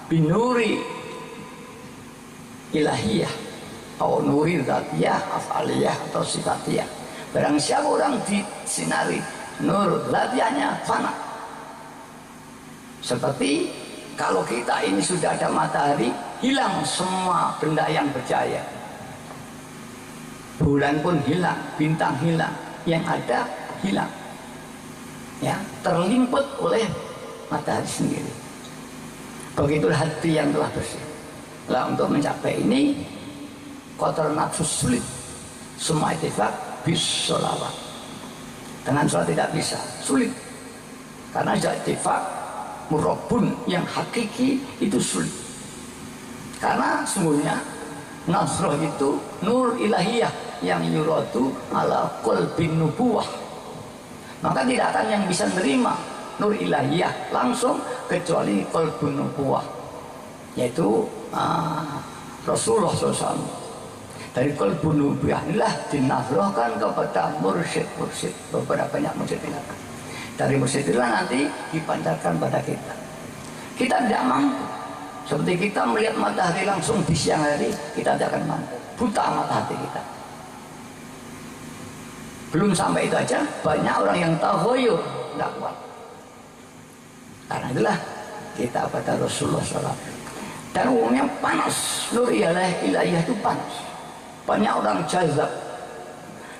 binuri ilahiyah atau nuri dzatiyah, afaliyah atau sifatiyah. Barang siapa orang disinari nur dzatiyahnya fana. Seperti kalau kita ini sudah ada matahari, hilang semua benda yang bercahaya. Bulan pun hilang, bintang hilang, yang ada hilang. Ya, terlimput oleh matahari sendiri. Begitulah hati yang telah bersih. Lah untuk mencapai ini, kotor nafsu sulit. Semua ittifaq bis sholawat. Dengan sholat tidak bisa, sulit. Karena ittifaq murabun yang hakiki itu sulit. Karena sungguhnya nasroh itu nur ilahiyah yang yuradu ala qalbin nubuwah. Maka tidak akan yang bisa menerima nur ilahiyah langsung kecuali qalbun nubuwah, yaitu Rasulullah SAW. Dari qalbun nubuwah inilah dinasrohkan kepada mursyid-mursyid, beberapa banyak mursyid. Dari mursyid itulah nanti dipancarkan pada kita. Kita tidak mampu. Seperti kita melihat matahari langsung di siang hari, kita tidak akan mampu. Buta mata hati kita. Belum sampai itu aja, banyak orang yang tahoyur tidak kuat. Karena itulah kita pada Rasulullah SAW. Dan umumnya panas, nur ilahiyah itu panas. Banyak orang jazab.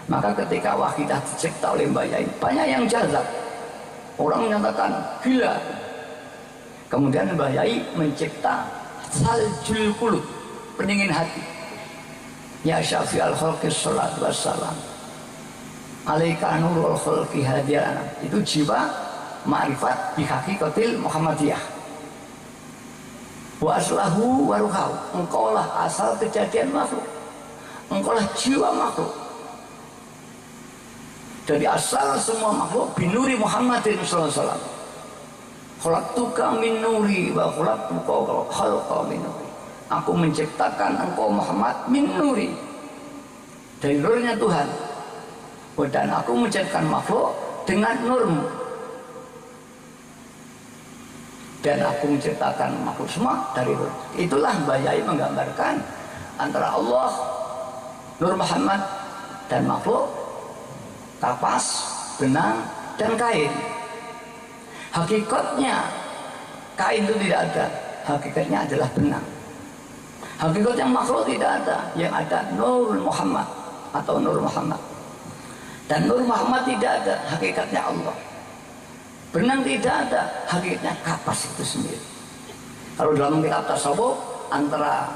Maka ketika wahidah dicipta oleh Mbak Yai, banyak yang jazab. Orang menyatakan gila. Kemudian Mbak Yai mencipta saljul qulub, pendingin hati. Ya syafi'al khalqi sholatu wassalam alaika nurul khalqi hadiyana. Itu jiwa ma'rifat bihaqikatil Muhammadiyah. Wa aslahu wa ruhahu, engkaulah asal kejadian makhluk, engkaulah jiwa makhluk. Dari asal semua makhluk binuri Muhammadin sallallahu alaihi wasallam. Khalaqtuka min nuri wa khalaqtuka khalqa min nuri. Aku menciptakan engkau Muhammad min nuri, dari nurnya Tuhan. Dan aku menciptakan makhluk dengan nurmu. Dan aku menciptakan makhluk semua dari nur. Itulah Mbak Yai menggambarkan antara Allah, Nur Muhammad, dan makhluk, kapas, benang, dan kain. Hakikatnya kain itu tidak ada, hakikatnya adalah benang. Hakikatnya makhluk tidak ada, yang ada Nur Muhammad atau Nur Muhammad. Dan Nur Muhammad tidak ada, hakikatnya Allah. Benang tidak ada, hakikatnya kapas itu sendiri. Kalau dalam kitab tasawuf, antara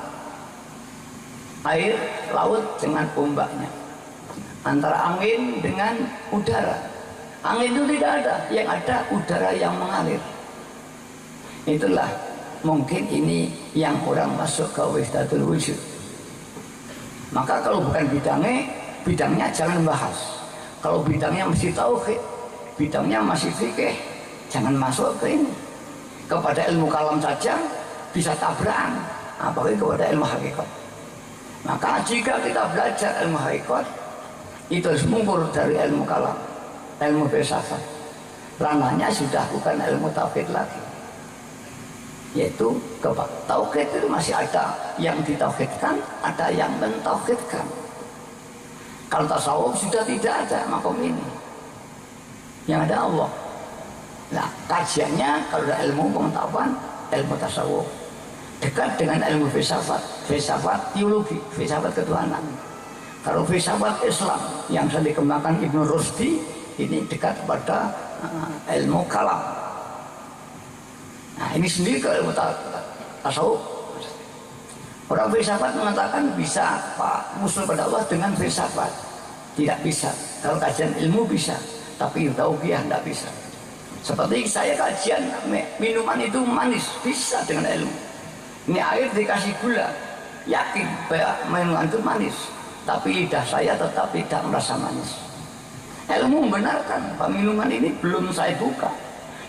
air laut dengan ombaknya, antara angin dengan udara. Angin itu tidak ada, yang ada udara yang mengalir. Itulah mungkin ini yang orang masuk ke wahdatul wujud. Maka kalau bukan bidangnya jangan bahas. Kalau bidangnya masih tauhid, bidangnya masih fikih, jangan masuk ke ini. Kepada ilmu kalam saja bisa tabrakan, apalagi kepada ilmu hakikat. Maka jika kita belajar ilmu hakikat, itu harus mundur dari ilmu kalam, ilmu filsafat. Ranahnya sudah bukan ilmu tauhid lagi, yaitu tauhid itu masih ada yang ditauhidkan, ada yang mentauhidkan. Kalau tasawuf sudah tidak ada makom ini, yang ada Allah. Nah, kajiannya kalau ada ilmu pengetahuan, ilmu tasawuf dekat dengan ilmu filsafat, filsafat teologi, filsafat ketuhanan. Kalau filsafat Islam yang sedang dikembangkan Ibnu Rusdi, ini dekat pada ilmu kalam. Nah, ini sendiri ke ilmu tasawuf. Orang filsafat mengatakan bisa Pak musul pada Allah dengan filsafat. Tidak bisa. Kalau kajian ilmu bisa, tapi tauhid tidak bisa. Seperti saya kajian minuman itu manis, bisa dengan ilmu. Ini air dikasih gula, yakin bahwa minuman itu manis, tapi lidah saya tetap tidak merasa manis. Ilmu membenarkan bahwa minuman ini belum saya buka.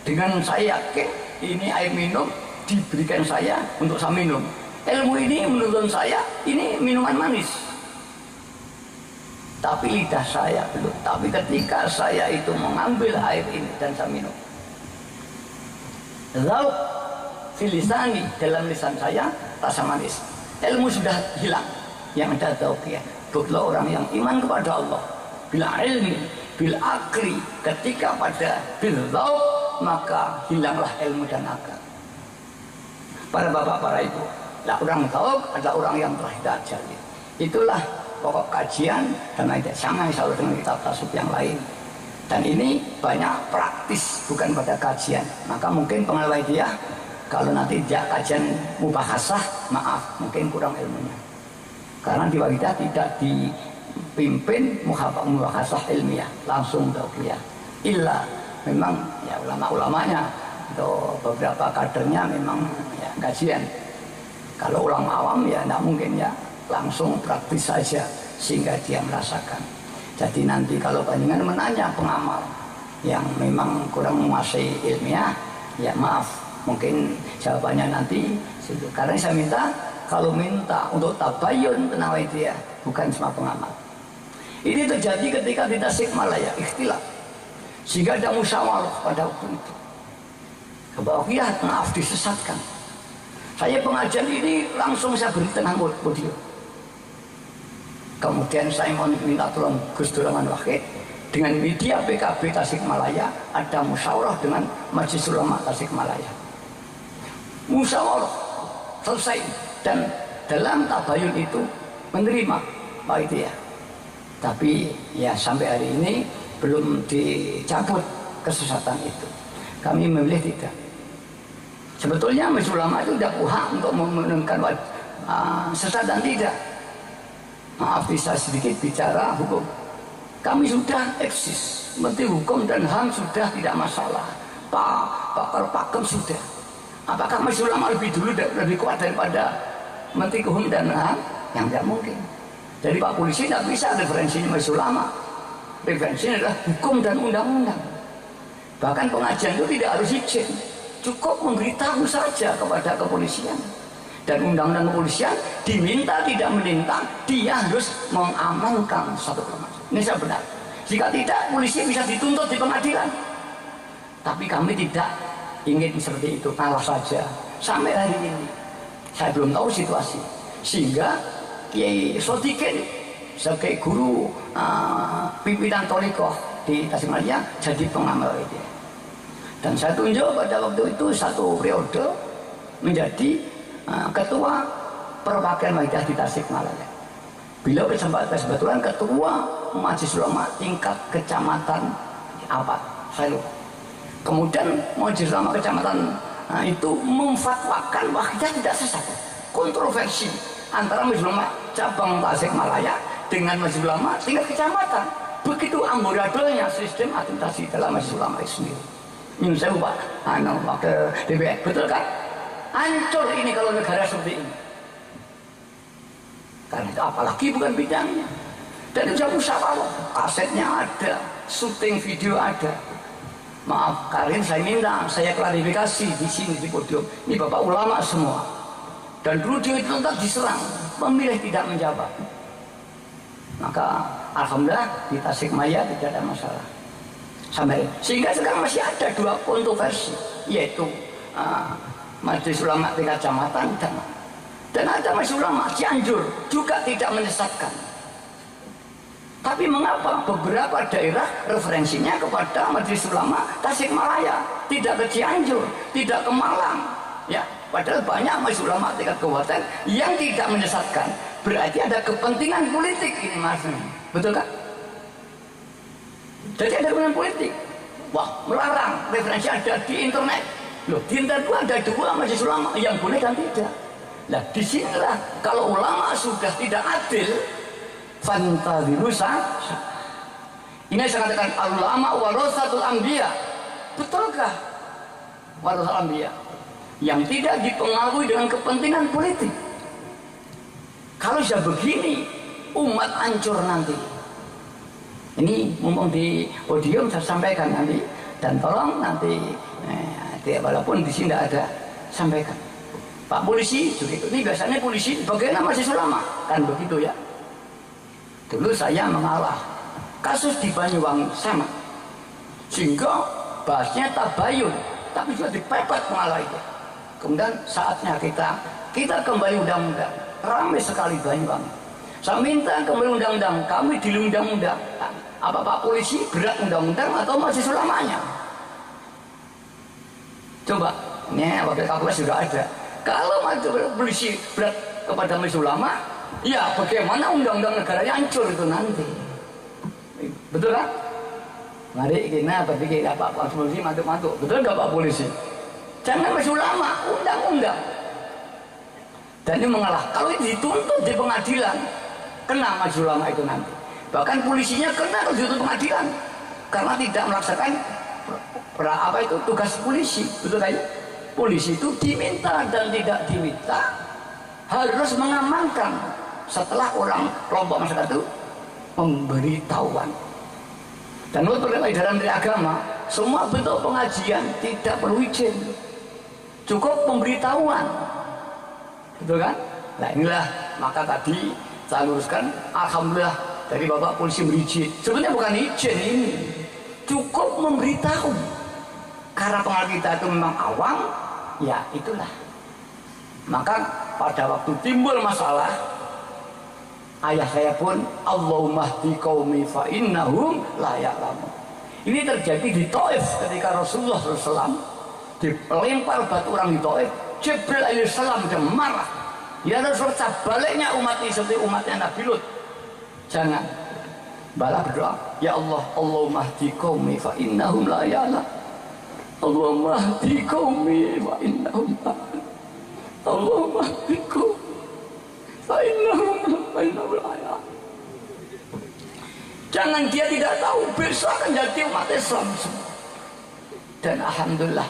Dengan saya yakin ini air minum diberikan saya untuk saya minum. Ilmu ini menurut saya ini minuman manis. Tapi lidah saya belum. Tapi ketika saya itu mengambil air ini dan saya minum, lauk filisani, dalam lisan saya rasa manis. Ilmu sudah hilang. Yang ada tauqiyah. Betul orang yang iman kepada Allah. Bila ilmi, bil akli, ketika pada bil lauk, maka hilanglah ilmu dan akal. Para bapak, para ibu, lah orang tahu ada orang yang telah hidayah. Itulah pokok kajian dan tidak sama insya Allah dengan kitab tasawuf yang lain. Dan ini banyak praktis, bukan pada kajian. Maka mungkin pengalaman dia kalau nanti dia kajian mubahasah, maaf, mungkin kurang ilmunya. Karena di kita tidak dipimpin mubahasah ilmiah, langsung tauqiyah. Illa memang ya ulama-ulamanya atau beberapa kadernya memang ya kajian. Kalau ulama awam ya tidak mungkin ya, langsung praktis saja sehingga dia merasakan. Jadi nanti kalau panjenengan menanya pengamal yang memang kurang menguasai ilmiah, ya maaf, mungkin jawabannya nanti. Karena saya minta, kalau minta untuk tabayun tentang dia, bukan cuma pengamal. Ini terjadi ketika di Tasikmalaya, ikhtilaf. Sehingga ada musyawarah pada waktu itu. Kebawakiah, maaf disesatkan. Saya pengajian ini langsung saya beri tengah podium. Kemudian saya mau minta tolong Gus Dur Rahman Wahid dengan media PKB Tasikmalaya ada musyawarah dengan Majelis Ulama Tasikmalaya. Musyawarah selesai dan dalam tabayun itu menerima Pak itu ya. Tapi ya sampai hari ini belum dicabut kesesatan itu. Kami memilih tidak. Sebetulnya Majelis Ulama itu tidak puhak untuk memenangkan sesat dan tidak. Maaf bisa sedikit bicara hukum. Kami sudah eksis, Menteri Hukum dan HAM sudah tidak masalah. Pakar pakem sudah. Apakah Majelis Ulama lebih dulu lebih kuat daripada Menteri Hukum dan HAM? Yang tidak mungkin. Jadi Pak Polisi tidak bisa referensinya Majelis Ulama. Referensinya adalah hukum dan undang-undang. Bahkan pengajian itu tidak harus izin, cukup memberitahu saja kepada kepolisian. Dan undang-undang kepolisian diminta tidak meminta, dia harus mengamalkan satu permasalahan. Ini saya benar. Jika tidak, polisi bisa dituntut di pengadilan. Tapi kami tidak ingin seperti itu, kalah saja. Sampai hari ini, saya belum tahu situasi. Sehingga Kiai Sodikin sebagai guru pimpinan Thariqah di Tasikmalaya jadi pengamal itu. Dan saya tunjuk pada waktu itu satu periode menjadi ketua perwakilan Waidah di Tasikmalaya. Beliau kebetulan ketua Majelis Ulama tingkat kecamatan apa? Saya lupa. Kemudian Majelis Ulama kecamatan itu memfatwakan bahwa kita tidak sesat. Kontroversi antara Majelis Ulama cabang Tasikmalaya dengan Majelis Ulama tingkat kecamatan. Begitu amburadulnya sistem administrasi dalam Majelis Ulama itu sendiri. Ini saya lupa. Wakil DPR, betul kan? Hancur ini kalau negara seperti ini. Karena itu apalagi bukan bidangnya. Dan itu musyawarah, kasetnya ada, syuting video ada. Maaf, Karin saya minta, saya klarifikasi di sini di podium. Ini bapak ulama semua. Dan dulu dia itu tetap diserang, memilih tidak menjawab. Maka alhamdulillah di Tasikmalaya tidak ada masalah. Sehingga sekarang masih ada dua kontroversi, yaitu Majelis Ulama tingkat kecamatan dan ada Majelis Ulama Cianjur juga tidak menyesatkan. Tapi mengapa beberapa daerah referensinya kepada Majelis Ulama Tasikmalaya, tidak ke Cianjur, tidak ke Malang, ya? Padahal banyak Majelis Ulama tingkat kabupaten yang tidak menyesatkan. Berarti ada kepentingan politik ini, Mas. Betul kan? Jadi ada kepentingan politik. Wah, melarang referensi ada di internet. Loh, di internet itu ada dua Majelis Ulama yang boleh dan tidak. Nah, disinilah kalau ulama sudah tidak adil, fantadhiru sah. Ini saya katakan ulama warasatul anbiya. Betulkah warasatul anbiya? Yang tidak dipengaruhi dengan kepentingan politik. Kalau sudah begini, umat hancur nanti. Ini mumpung di podium saya sampaikan nanti, dan tolong nanti walaupun di sini tidak ada, sampaikan. Pak polisi begitu. Ini biasanya polisi bagaimana mahasiswa lama kan begitu ya. Dulu saya mengalah kasus di Banyuwangi sama, sehingga bahasnya tabayun, tapi juga dipepet mengalah itu. Kemudian saatnya kita kembali undang-undang, ramai sekali Banyuwangi. Saya minta kembali undang-undang, kami di undang-undang. Apa Pak polisi berat undang-undang atau mahasiswa lamanya? Coba, ini wakil Kapolres juga ada. Kalau polisi berat kepada mahasiswa lama, ya bagaimana undang-undang negaranya hancur itu nanti. Betul kan? Mari kita berpikir Pak polisi mantuk-mantuk. Betul nggak Pak polisi? Jangan mahasiswa lama, undang-undang. Dan ini mengalah. Kalau dituntut di pengadilan, kena mahasiswa lama itu nanti. Bahkan polisinya kena kalau dituntut pengadilan karena tidak melaksanakan tugas polisi. Betul kan? Polisi itu diminta dan tidak diminta harus mengamankan setelah orang kelompok masyarakat itu memberitahuan. Dan menurut edaran dari agama, semua bentuk pengajian tidak perlu izin, cukup pemberitahuan. Betul kan? Nah inilah, maka tadi saya luruskan, alhamdulillah dari Bapak polisi berizin. Sebenarnya bukan izin ini, cukup memberitahu. Karena pengaruh kita itu memang awam, ya itulah. Maka pada waktu timbul masalah, ayah saya pun Allahumma hdi qaumi fa innahum la ya'lamun. Ini terjadi di Taif ketika Rasulullah SAW dilempar batu orang di Taif. Jibril alaihissalam sudah marah. Ya Rasulullah, baliknya umat ini seperti umatnya Nabi Lut. Jangan. Bala berdoa, ya Allah, Allahumma hdi qaumi fa innahum la ya'lamun. Allahumma hdi qaumi fa innahum la ya'lamun. Allahumma hdi qaumi fa innahum la ya'lamun. Jangan dia tidak tahu, besok akan jadi umat Islam semua. Dan alhamdulillah,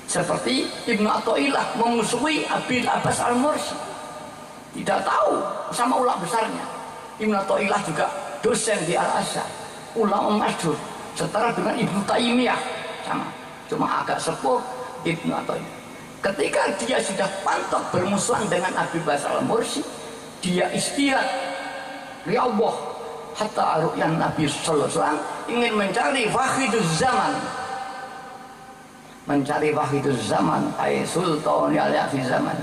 seperti Ibnu Athaillah memusuhi Abil Abbas Al-Mursi, tidak tahu sama ulama besarnya. Ibnu Athaillah juga dosen di Al-Azhar, ulama masyhur, setara dengan Ibnu Taimiyah, sama, cuma agak sepuh Ibnu Athaillah. Ketika dia sudah pantok bermusuhan dengan Abil Abbas Al-Mursi, dia istihad, ya Allah, hatta ru'yan Nabi sallallahu alaihi wasallam, ingin mencari wakhiduz zaman, mencari wakhiduz zaman, ay sultan ya fi zaman.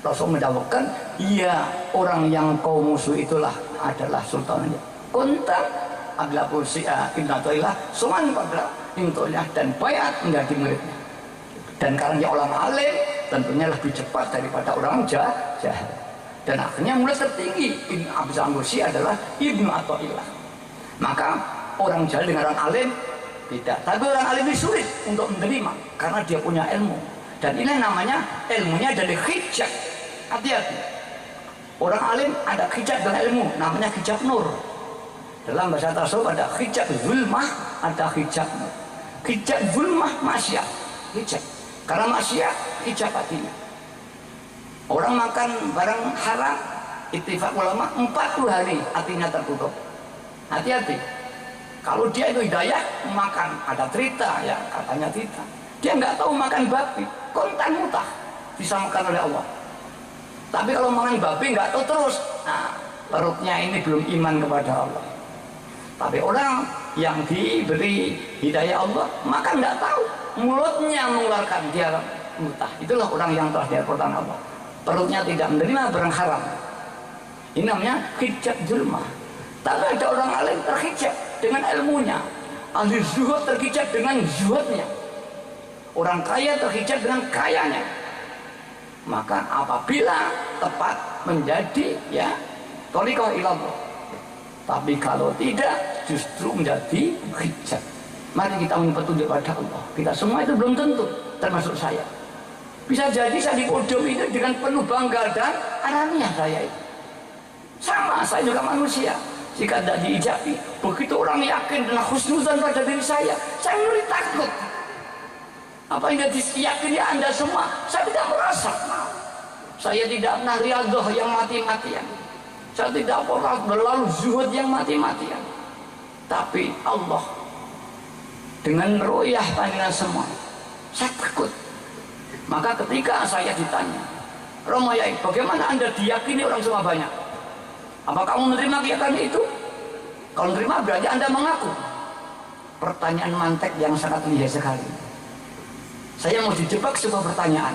Rasul mendawakkan, iya, orang yang kau musuh itulah adalah sultannya. Kunta adalah Bursi'ah Ibn Athaillah suman pada intonya dan bayat menjadi muridnya. Dan karena dia ulama alim, tentunya lebih cepat daripada orang jahil. Dan akhirnya mulai tertinggi Ibn Abbas Al-Mursi adalah Ibnu Athaillah. Maka orang jahil dengan orang alim tidak, tapi orang alim ini sulit untuk menerima karena dia punya ilmu. Dan ini namanya ilmunya dari hijab. Hati-hati, orang alim ada hijab dengan ilmu, namanya hijab nur. Dalam bahasa tasawuf ada hijab zulmah, ada hijab nur. Hijab zulmah maksiat, hijab. Karena maksiat hijab hatinya. Orang makan barang haram, ittifaq ulama 40 hari hatinya tertutup. Hati-hati. Kalau dia itu hidayah makan, ada cerita ya, katanya cerita. Dia nggak tahu makan babi, kontan mutah disamakan oleh Allah. Tapi kalau makan babi nggak tahu terus, nah perutnya ini belum iman kepada Allah. Tapi orang yang diberi hidayah Allah makan nggak tahu, mulutnya mengeluarkan dia mutah. Itulah orang yang telah diaporkan Allah. Perutnya tidak menerima barang haram. Ini namanya hijab zulmah. Tapi ada orang alim terhijab dengan ilmunya, ahli zuhud terhijab dengan zuhudnya, orang kaya terhijab dengan kayanya. Maka apabila tepat menjadi ya thariqah ilallah, tapi kalau tidak justru menjadi hijab. Mari kita minta petunjuk pada Allah. Kita semua itu belum tentu, termasuk saya. Bisa jadi saya di podium itu dengan penuh bangga dan alamiah saya itu. Sama, saya juga manusia. Jika tidak diijabi, begitu orang yakin dan husnuzan pada diri saya mulai takut. Apa yang diyakini Anda semua, saya tidak merasa. Saya tidak pernah riyadhah yang mati-matian. Saya tidak pernah berlalu zuhud yang mati-matian. Tapi Allah dengan ru'yah panjenengan semua, saya takut. Maka ketika saya ditanya, Romo Yai, bagaimana Anda diyakini orang semua banyak? Apa kamu menerima keyakinan itu? Kalau menerima berarti Anda mengaku. Pertanyaan mantek yang sangat lihai sekali. Saya mau dijebak sebuah pertanyaan.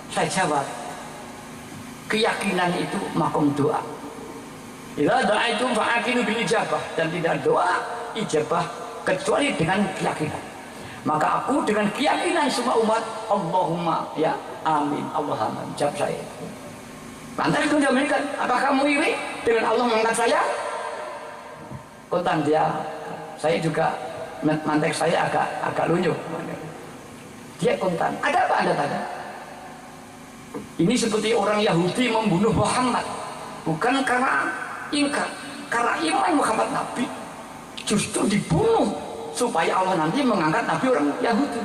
Saya jawab, keyakinan itu makom doa. Ila da'aitum fa'akinu bil ijabah, dan tidak doa ijabah kecuali dengan keyakinan. Maka aku dengan keyakinan semua umat, Allahumma ya amin, Allahumma jawab saya. Lantas itu menjawabkan, apakah kamu iri dengan Allah mengangkat saya? Kontan dia, saya juga mantek saya agak lunyuk. Dia kontan, ada apa Anda tanya? Ini seperti orang Yahudi membunuh Muhammad, bukan karena ingkar, karena iman Muhammad Nabi, justru dibunuh supaya Allah nanti mengangkat Nabi orang Yahudi.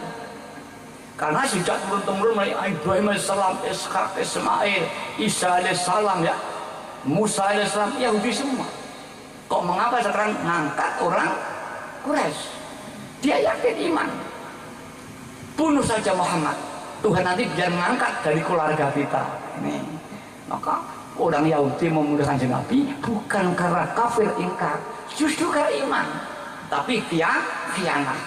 Karena sejak turun-temurun mulai Ibrahim alaihissalam, Ishak, Ismail, Isa alaihissalam, ya, Musa alaihissalam, Yahudi semua. Kok mengapa sekarang mengangkat orang Quraisy? Dia yakin iman. Bunuh saja Muhammad, Tuhan nanti biar mengangkat dari keluarga kita. Ini maka orang Yahudi memudahkan Nabi bukan karena kafir ingkar, justru karena iman, tapi khianat.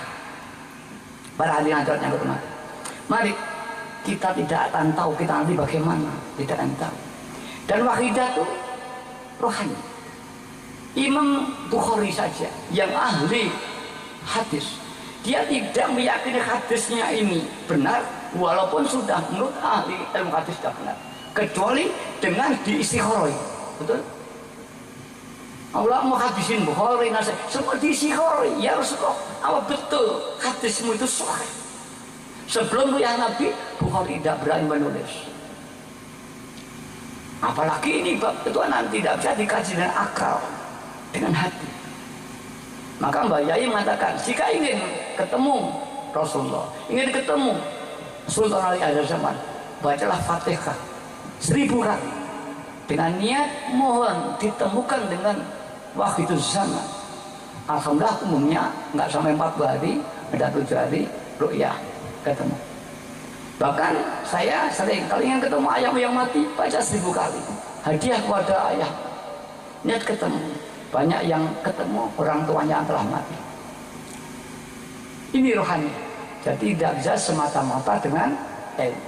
Para hadirin yang berhormat, mari kita tidak akan tahu kita nanti bagaimana, tidak akan tahu. Dan wahidah itu rohani. Imam Bukhari saja yang ahli hadis, dia tidak meyakini hadisnya ini benar, walaupun sudah menurut ahli ilmu hadis sudah benar, kecuali dengan diistikharoi. Betul? Allah mau hadisin Bukhari, Nasai, semua diistikharoi. Ya Rasulullah, apa betul hadismu itu sahih? Sebelum ru'yah Nabi, Bukhari tidak berani menulis. Apalagi ini bab ketuhanan tidak bisa dikaji dengan akal, dengan hati. Maka Mbak Yai mengatakan, jika ingin ketemu Rasulullah, ingin ketemu Sultan Ali akhir zaman, bacalah Fatihah 1000 kali dengan niat mohon ditemukan dengan waktu zaman. Alhamdulillah umumnya nggak sampai 40 hari, ada 7 hari ru'yah ketemu. Bahkan saya sering kali ingin ketemu ayahmu yang mati, baca 1000 kali hadiah kepada ayah, niat ketemu. Banyak yang ketemu orang tuanya yang telah mati. Ini rohani. Jadi tidak bisa semata-mata dengan ilmu.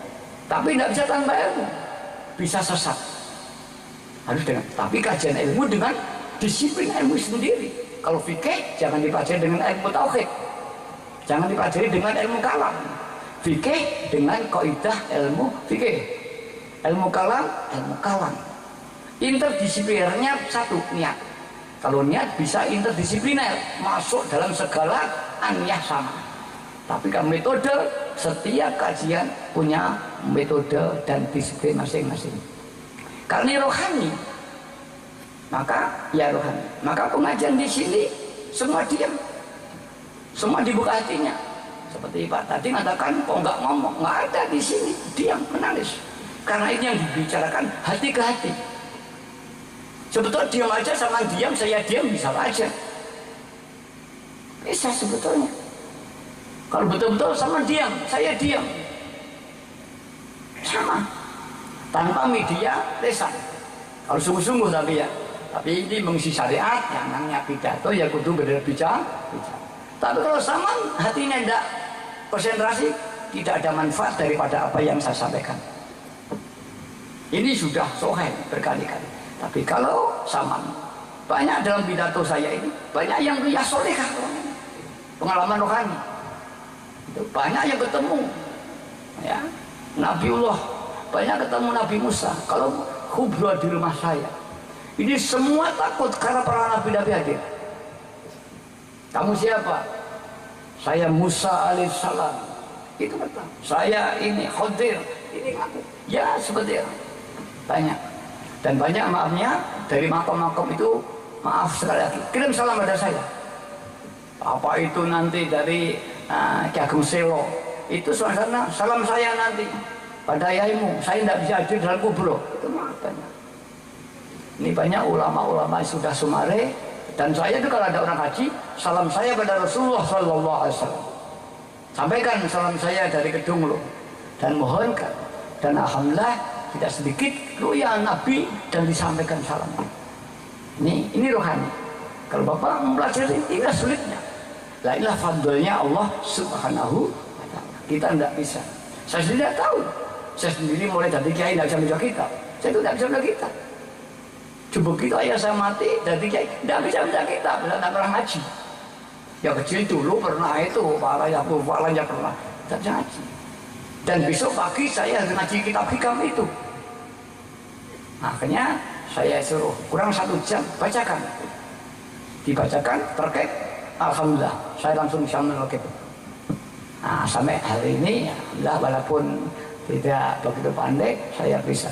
Tapi tidak bisa tanpa ilmu. Bisa sesat. Harus dengan. Tapi kajian ilmu dengan disiplin ilmu sendiri. Kalau fikih jangan dipelajari dengan ilmu tauhid. Jangan dipelajari dengan ilmu kalam. Fikih dengan kaidah ilmu fikih. Ilmu kalam, ilmu kalam. Interdisiplinarnya satu, niat. Kalau niat bisa interdisipliner, masuk dalam segala aniyah sama. Tapi kalau metode, setiap kajian punya metode dan disiplin masing-masing. Karena rohani, maka ya rohani. Maka pengajian di sini semua diam, semua dibuka hatinya. Seperti Pak tadi mengatakan, kok nggak ngomong, nggak ada di sini, diam, menangis. Karena ini yang dibicarakan hati ke hati. Sebetulnya diam aja sama diam, saya diam bisa aja. Bisa sebetulnya. Kalau betul-betul sama diam, saya diam. Sama. Tanpa media lesan. Kalau sungguh-sungguh tapi ya. Tapi ini mengisi syariat, yang namanya pidato ya kudu berbicara. Tapi kalau sama hatinya tidak konsentrasi, tidak ada manfaat daripada apa yang saya sampaikan. Ini sudah soheh berkali-kali. Tapi kalau sama, banyak dalam pidato saya ini, banyak yang ya solehah, pengalaman rohani. Itu banyak yang ketemu, ya Nabiullah, banyak ketemu Nabi Musa. Kalau khubra di rumah saya, ini semua takut karena para nabi-nabi hadir. Kamu siapa? Saya Musa alaihissalam. Itu betul. Saya ini Khadir, ini aku. Ya seperti itu. Banyak. Dan banyak maafnya dari makom-makom itu, maaf sekali lagi, kirim salam pada saya. Apa itu nanti dari Ki Ageng Selo, itu suasana salam saya nanti pada yaimu, saya tidak bisa hadir dalam kubro. Itu maaf banyak. Ini banyak ulama-ulama sudah sumare, Dan saya itu kalau ada orang haji, salam saya pada Rasulullah SAW. Sampaikan salam saya dari Kedung loh, dan mohonkan. Dan alhamdulillah tidak sedikit ruya Nabi dan disampaikan salam. Ini rohani. Kalau Bapak mempelajari, inilah sulitnya. La ilah fadlnya Allah Subhanahu wa ta'ala. Kita tidak bisa. Saya sendiri tidak tahu. Saya sendiri mulai dari kiai tidak bisa baca kitab. Saya itu tidak bisa baca kitab. Coba kita ayah saya mati dari kiai tidak bisa baca kitab, tidak pernah ngaji. Ya kecil dulu pernah itu, palanya pernah, tidak bisa ngaji. Dan besok pagi saya harus ngaji kitab hikam itu. Akhirnya saya suruh kurang 1 jam bacakan. Dibacakan terkait, alhamdulillah saya langsung bisa menelkit. Nah, sampai hari ini alhamdulillah walaupun tidak begitu pandai saya bisa.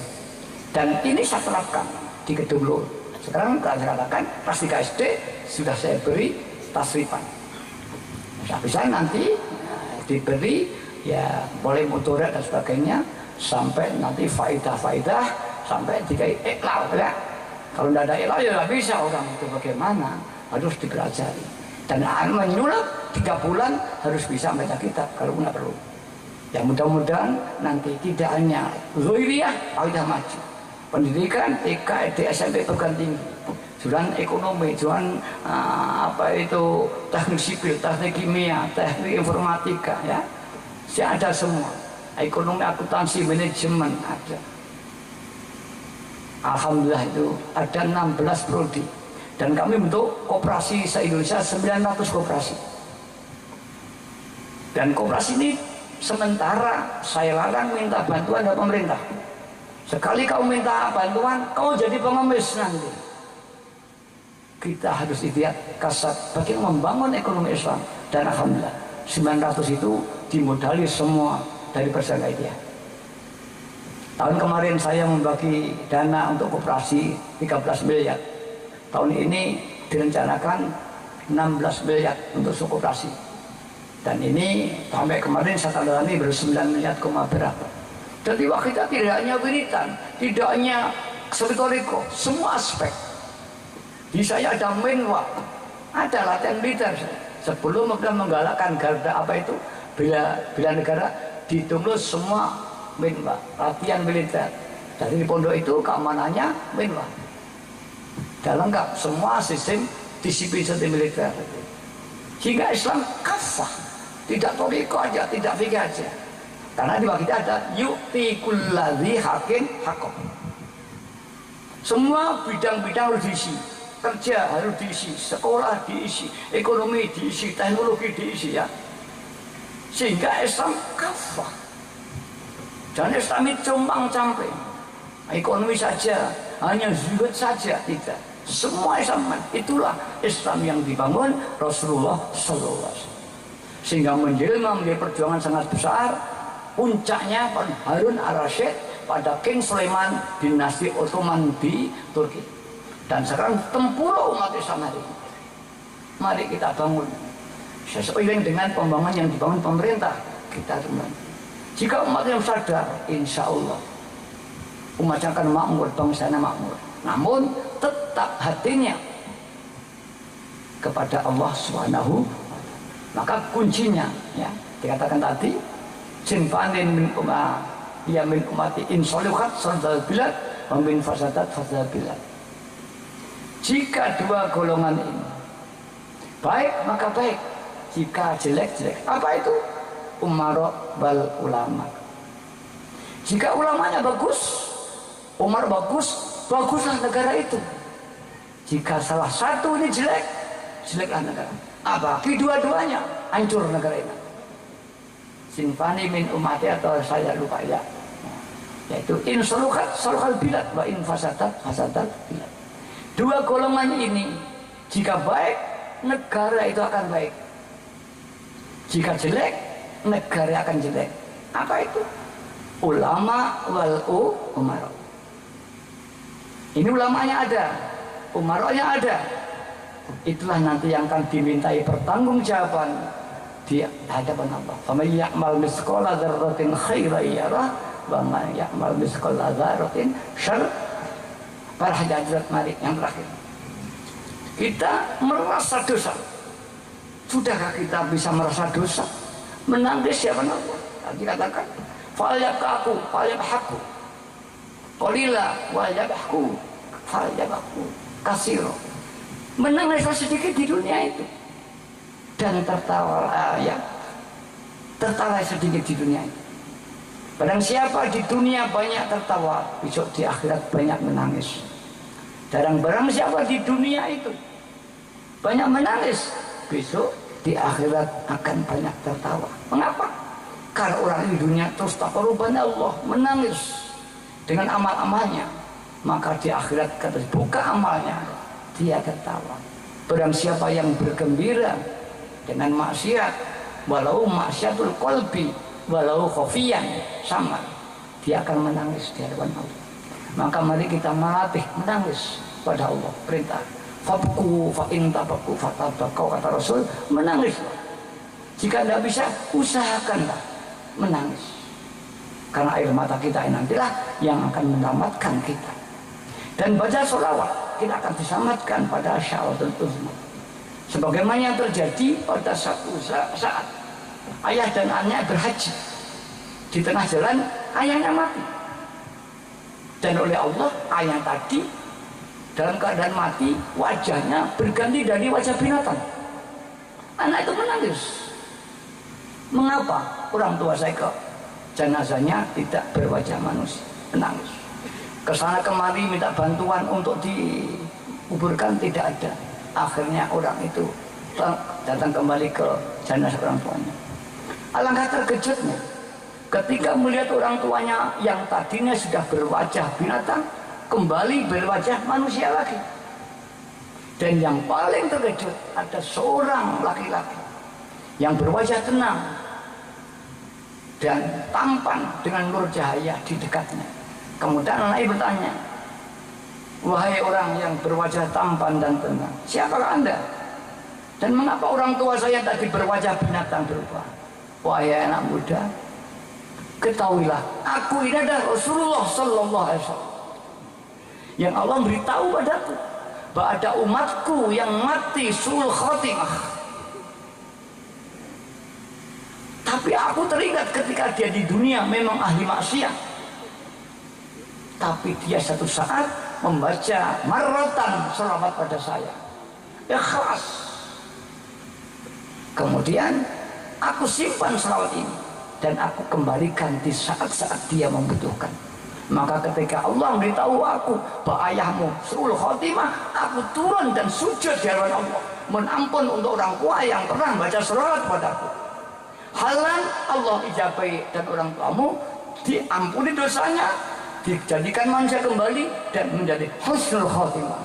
Dan ini saya terapkan di Kedung Luhur. Sekarang saya katakan pas di KSD sudah saya beri tasrifan. Bisa nanti diberi ya boleh mudarat dan sebagainya sampai nanti faidah sampai dikai iklal ya. Kalau tidak ada iklal ya nggak bisa orang itu bagaimana, harus dipelajari. Dan menyulap 3 bulan harus bisa baca kitab kalau nggak perlu. Ya mudah-mudahan nanti tidak hanya zuhiriyah, faidah maju. Pendidikan TK, SD, SMP perguruan tinggi. Jurusan ekonomi, jurusan teknik sipil, teknik kimia, teknik informatika, ya, ada semua. Ekonomi, akuntansi, manajemen ada. Alhamdulillah itu ada 16 prodi. Dan kami bentuk koperasi se-Indonesia 900 koperasi. Dan koperasi ini sementara saya larang minta bantuan dari pemerintah. Sekali kau minta bantuan, kau jadi pengemis nanti. Kita harus ikhtiar kasat bagaimana membangun ekonomi Islam. Dan alhamdulillah 900 itu dimodali semua dari Persada Idea. Tahun kemarin saya membagi dana untuk koperasi 13 miliar. Tahun ini direncanakan 16 miliar untuk koperasi. Dan ini sampai kemarin saya tandani baru 9 miliar berapa. Jadi kita tidak hanya wiritan, tidak hanya setoriko, semua aspek. Di saya ada menwa, ada latihan militer. Sebelum kita menggalakkan garda bela negara, ditulus semua menwa, latihan militer. Dari pondok itu keamanannya menwa. Dan lengkap semua sistem disiplin militer. Sehingga Islam kafah, tidak toriko aja, tidak fikih aja. Karena di bawah kita ada yu'ti kulladzi haqqin haqqah. Semua bidang-bidang harus diisi. Kerja harus diisi, sekolah diisi, ekonomi diisi, teknologi diisi ya. Sehingga Islam kafah. Dan Islam itu compang-camping. Ekonomi saja, hanya zuhud saja, tidak. Semua Islam, itulah Islam yang dibangun Rasulullah SAW. Sehingga menjelma menjadi perjuangan sangat besar. Puncaknya Harun al-Rasyid pada King Sulaiman dinasti Ottoman di Turki. Dan sekarang tempuruk umat Islam hari ini. Mari kita bangun sesuai dengan pembangunan yang dibangun pemerintah. Kita bangun. Jika umat yang sadar, insya Allah umatnya akan makmur, bangsanya makmur. Namun tetap hatinya kepada Allah Subhanahu. Maka kuncinya, ya, dikatakan tadi, simpanin min umati insoluhat sadal bilad, wa min fasadat sadal bilad. Jika 2 golongan ini baik maka baik, jika jelek jelek. Apa itu? Umara wal ulama. Jika ulamanya bagus, Umar bagus, baguslah negara itu. Jika salah satu ini jelek, jeleklah negara. Apa? Kedua-duanya hancur negara ini. Sinfani min umati, atau saya lupa ya, yaitu in saluhat saluhal bilad wa in fasadat fasadat bilad. 2 golongan ini jika baik, negara itu akan baik. Jika jelek, negara akan jelek. Apa itu? Ulama wal umara. Ini ulamanya ada, umaranya ada. Itulah nanti yang akan dimintai pertanggungjawaban di hadapan Allah. Faman ya'mal mithqala dzarratin khairan yarah wa man ya'mal mithqala dzarratin syarran. Para hadirat mari yang terakhir. Kita merasa dosa. Sudahkah kita bisa merasa dosa? Menangis ya Allah. Tadi katakan, falyabkaku, falyabhaku. Qalila walyabhaku, falyabhaku kasiro. Menangis sedikit di dunia itu dan tertawa tertawa sedikit di dunia itu. Barang siapa di dunia banyak tertawa, besok di akhirat banyak menangis. Dan barang siapa di dunia itu banyak menangis, besok di akhirat akan banyak tertawa. Mengapa? Karena orang di dunia terus taqarruban Allah, menangis dengan amal-amalnya, maka di akhirat ketika buka amalnya dia tertawa. Barang siapa yang bergembira dengan maksiat, walau maksiatul qalbi, walau khafiyan, sama, dia akan menangis di hadapan Allah. Maka mari kita melatih menangis pada Allah. Perintah fabku fa in tabaqu fatabaqu, kata Rasul, menangis. Jika tidak bisa, usahakanlah menangis, karena air mata kita nantilah yang akan menyelamatkan kita. Dan baca sholawat, kita akan diselamatkan pada sya'atul uzma. Sebagaimana yang terjadi pada satu saat ayah dan anaknya berhaji, di tengah jalan ayahnya mati, dan oleh Allah ayah tadi dalam keadaan mati wajahnya berganti dari wajah binatang. Anak itu menangis. Mengapa orang tua saya ke jenazahnya tidak berwajah manusia? Menangis. Kesana kemari minta bantuan untuk dikuburkan, tidak ada. Akhirnya orang itu datang kembali ke jenazah orang tuanya. Alangkah terkejutnya ketika melihat orang tuanya yang tadinya sudah berwajah binatang kembali berwajah manusia lagi. Dan yang paling terkejut, ada seorang laki-laki yang berwajah tenang dan tampan dengan nur cahaya di dekatnya. Kemudian anaknya bertanya, wahai orang yang berwajah tampan dan tenang, siapakah Anda? Dan mengapa orang tua saya tadi berwajah binatang berubah? Wahai anak muda, ketahuilah, aku ini adalah Rasulullah Sallallahu Alaihi Wasallam yang Allah beritahu padaku bahwa ada umatku yang mati sul khatimah. Tapi aku teringat ketika dia di dunia memang ahli maksiat, tapi dia satu saat membaca marratan selawat pada saya, ikhlas. Kemudian aku simpan selawat ini dan aku kembalikan di saat-saat dia membutuhkan. Maka ketika Allah memberitahu aku bahwa ayahmu suul khotimah, aku turun dan sujud di hadapan Allah, menampun untuk orang tua yang pernah baca selawat padaku. Halan Allah ijabai, dan orang tuamu diampuni dosanya, dijadikan manusia kembali dan menjadi husnul khotimah.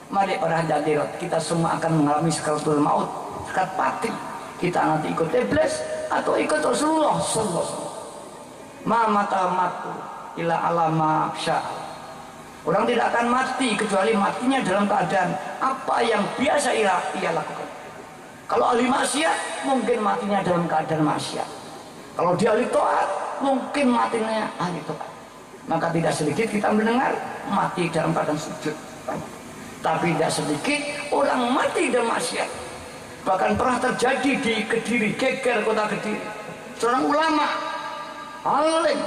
Mari para hadirin, kita semua akan mengalami sakaratul maut, sakarat mati. Kita nanti ikut iblis atau ikut Rasulullah sallallahu alaihi wasallam. Ma mata matu ila alama sya. Orang tidak akan mati kecuali matinya dalam keadaan apa yang biasa ia lakukan. Kalau ahli maksiat mungkin matinya dalam keadaan maksiat. Kalau dia ahli taat mungkin matinya ahli taat. Maka tidak sedikit kita mendengar mati dalam keadaan sujud. Tapi tidak sedikit orang mati dalam maksiat. Bahkan pernah terjadi di Kediri, Geger, kota Kediri. Seorang ulama alim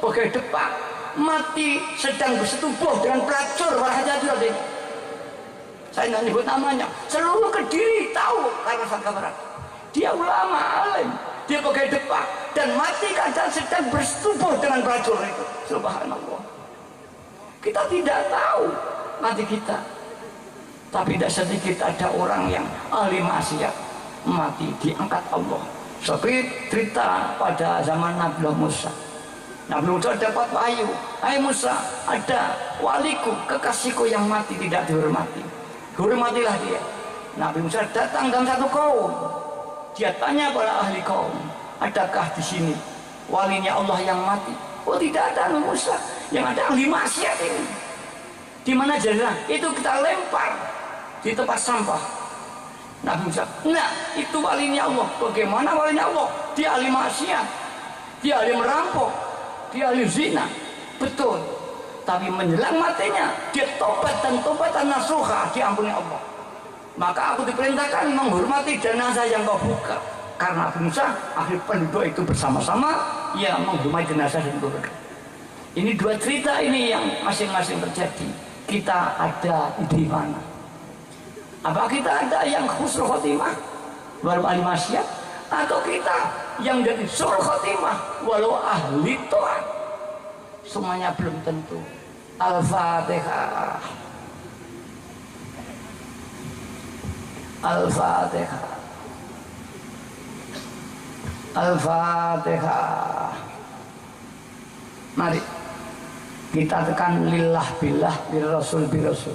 pakai depak mati sedang bersetubuh dengan pelacur. Walhajatul. Saya tidak nyebut namanya, seluruh Kediri tahu karena sangka berat. Dia ulama alim, dia pakai depak dan mati keadaan sedang bersetubuh dengan pelacur itu. Subhanallah. Kita tidak tahu mati kita, tapi tidak sedikit ada orang yang ahli maksiat mati diangkat Allah. Seperti cerita pada zaman Nabi Musa. Nabi Musa dapat wahyu, hai Musa, ada waliku, kekasihku yang mati tidak dihormati. Hormatilah dia. Nabi Musa datang dalam satu kaum. Dia tanya pada ahli kaum, adakah di sini walinya Allah yang mati? Oh tidak ada, Nabi Musa. Yang ada ahli maksiat ini. Di mana jenazah? Itu kita lempar di tempat sampah. Nabi Musa, nah itu walinya Allah. Bagaimana walinya Allah? Dia ahli maksiat, dia ahli merampok, dia ahli zina. Betul. Tapi menjelang matinya dia tobat dan tobatan nasuha, diampuni Allah. Maka aku diperintahkan menghormati jenazah yang kau buka. Karena Nabi Musa, akhir penduduk itu bersama-sama ya menghormati jenazah dan keluarga. Ini dua cerita ini yang masing-masing terjadi. Kita ada di mana? Apa kita ada yang husnul khotimah walau ahli maksiat, atau kita yang jadi sul khotimah walau ahli taat? Semuanya belum tentu. Al-Fatihah. Al-Fatihah. Al-Fatihah. Mari kita tekan lillah billah bil rasul bil rasul.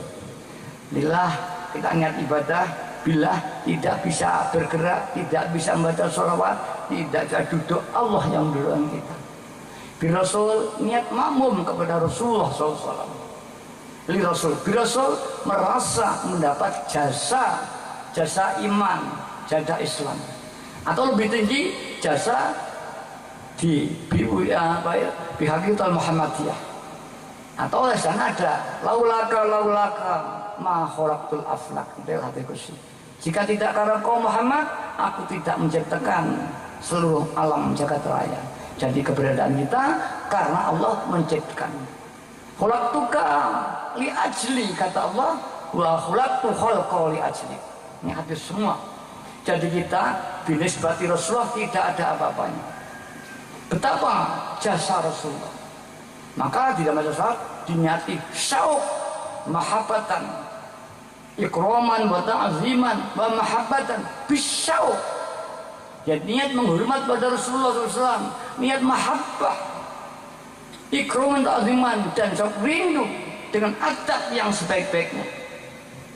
Lillah kita niat ibadah, billah tidak bisa bergerak, tidak bisa membaca sholawat, tidak bisa duduk, Allah yang mendorong kita. Bil rasul niat makmum kepada Rasulullah SAW. Li rasul bil rasul merasa mendapat jasa iman, jasa Islam, atau lebih tinggi jasa di Bihaqiqatul Muhammadiyah. Atau oleh sana ada laulaka ma khalaqtul aflak del hati kursi. Jika tidak karena kau Muhammad, aku tidak menciptakan seluruh alam jagat raya. Jadi keberadaan kita karena Allah menciptakan. Khalaqtuka li ajli, kata Allah, wa khalaqtu khalqa li ajli. Ini hadis semua. Jadi kita binisbati Rasulullah tidak ada apa-apanya. Betapa jasa Rasulullah. Maka di dalam sholat dinyati syauq mahabbatan ikraman wa ta'ziman wa mahabbatan bisyauq. Jadi niat menghormat pada Rasulullah SAW, niat mahabbah, ikraman, ta'ziman, dan syauq rindu dengan adab yang sebaik-baiknya.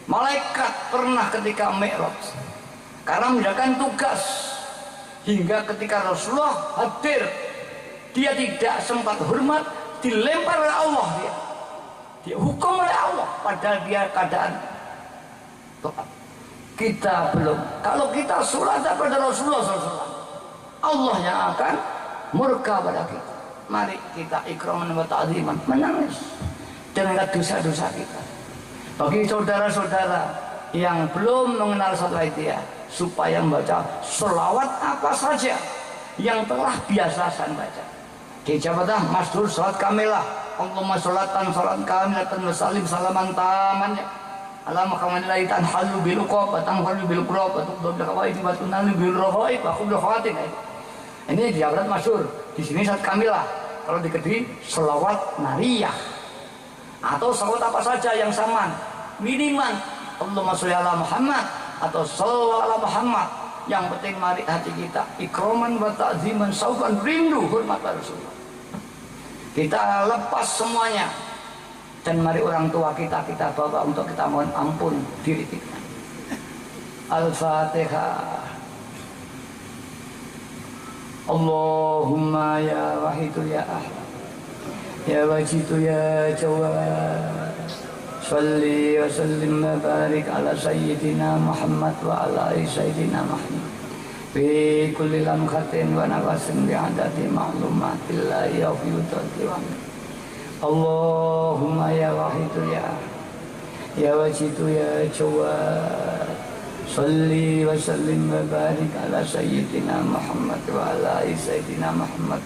Malaikat pernah ketika Mi'raj karena menjalankan tugas hingga ketika Rasulullah hadir, dia tidak sempat hormat, dilempar oleh Allah, dia hukum oleh Allah, padahal dia keadaan total. Kita belum. Kalau kita sholat pada Rasulullah SAW, Allah yang akan murka pada kita. Mari kita ikraman wa ta'ziman, menangis dengan dosa-dosa kita. Bagi saudara-saudara yang belum mengenal sholat dia, supaya membaca sholawat apa saja yang telah biasa saya baca. Di jabatah masyhur salat kamilah, Allahumma sholatan salat kamilatan wa salim salaman taman ya. Ala Muhammadin tan halu bil uqab tan halu bil qurab wa tuqdab qawaid wa tunalu bil rahaib wa khudhu khawatin. Ini di jabat masyhur. Di sini salat kamilah. Kalau di Kediri sholawat nariyah. Atau sholawat apa saja yang sama. Minimal Allahumma sholli ala Muhammad atau shollallahu ala Muhammad. Yang penting mari hati kita ikraman wa ta'ziman, sauban, rindu hormat pada Rasulullah. Kita lepas semuanya dan mari orang tua kita bawa untuk kita mohon ampun diri kita. Al-Fatihah. Allahumma ya wahidu ya ahad ya wajidu ya jawad, salli wa sallim wa barik ala sayyidina Muhammad wa ala sayyidina Muhammad fi kulli lamhatin wa nafasin bi adadi ma'lumatillahi wa yudati wa Allahumma ya wahidu ya wajidu ya jawad, salli wa sallim wa barik ala sayyidina Muhammad wa ala sayyidina Muhammad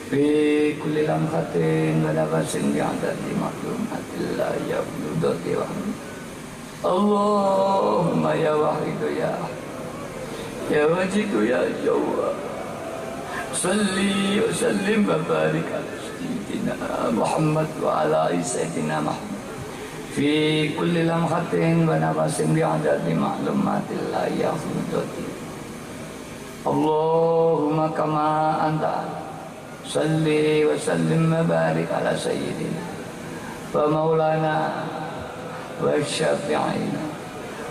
fi kulli lamhatin wa nafasin bi adadi ma'lumatillahi ya yudati wa Allahumma ya wahidu ya wajidu ya jawad, salli wa sallim wa barik ala sayyidina Muhammad wa ala sayyidina Muhammad fi kulli lamhatin wa nafasin bi adadi ma'lumatillahi ya yudati Allahumma kama anta salli wa sallim wa barik ala sayyidina wa maulana wa syafi'ina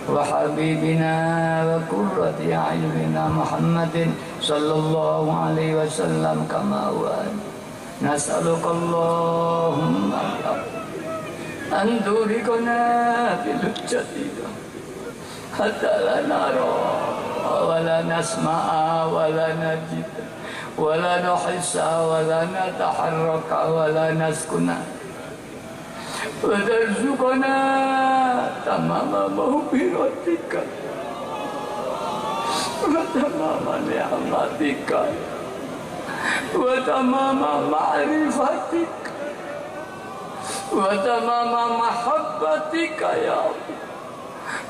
wa habibina wa qurrati a'yunina Muhammadin sallallahu alaihi wasallam kama huwa. Nas'aluka Allahumma an turikana bil hujjatika hatta la nara wa la nasma'a wa la najid wa la nuhissa wa la nataharraka wa la naskuna وترزقنا تمام مغفرتك وتمام نعمتك وتمام معرفتك وتمام محبتك يا الله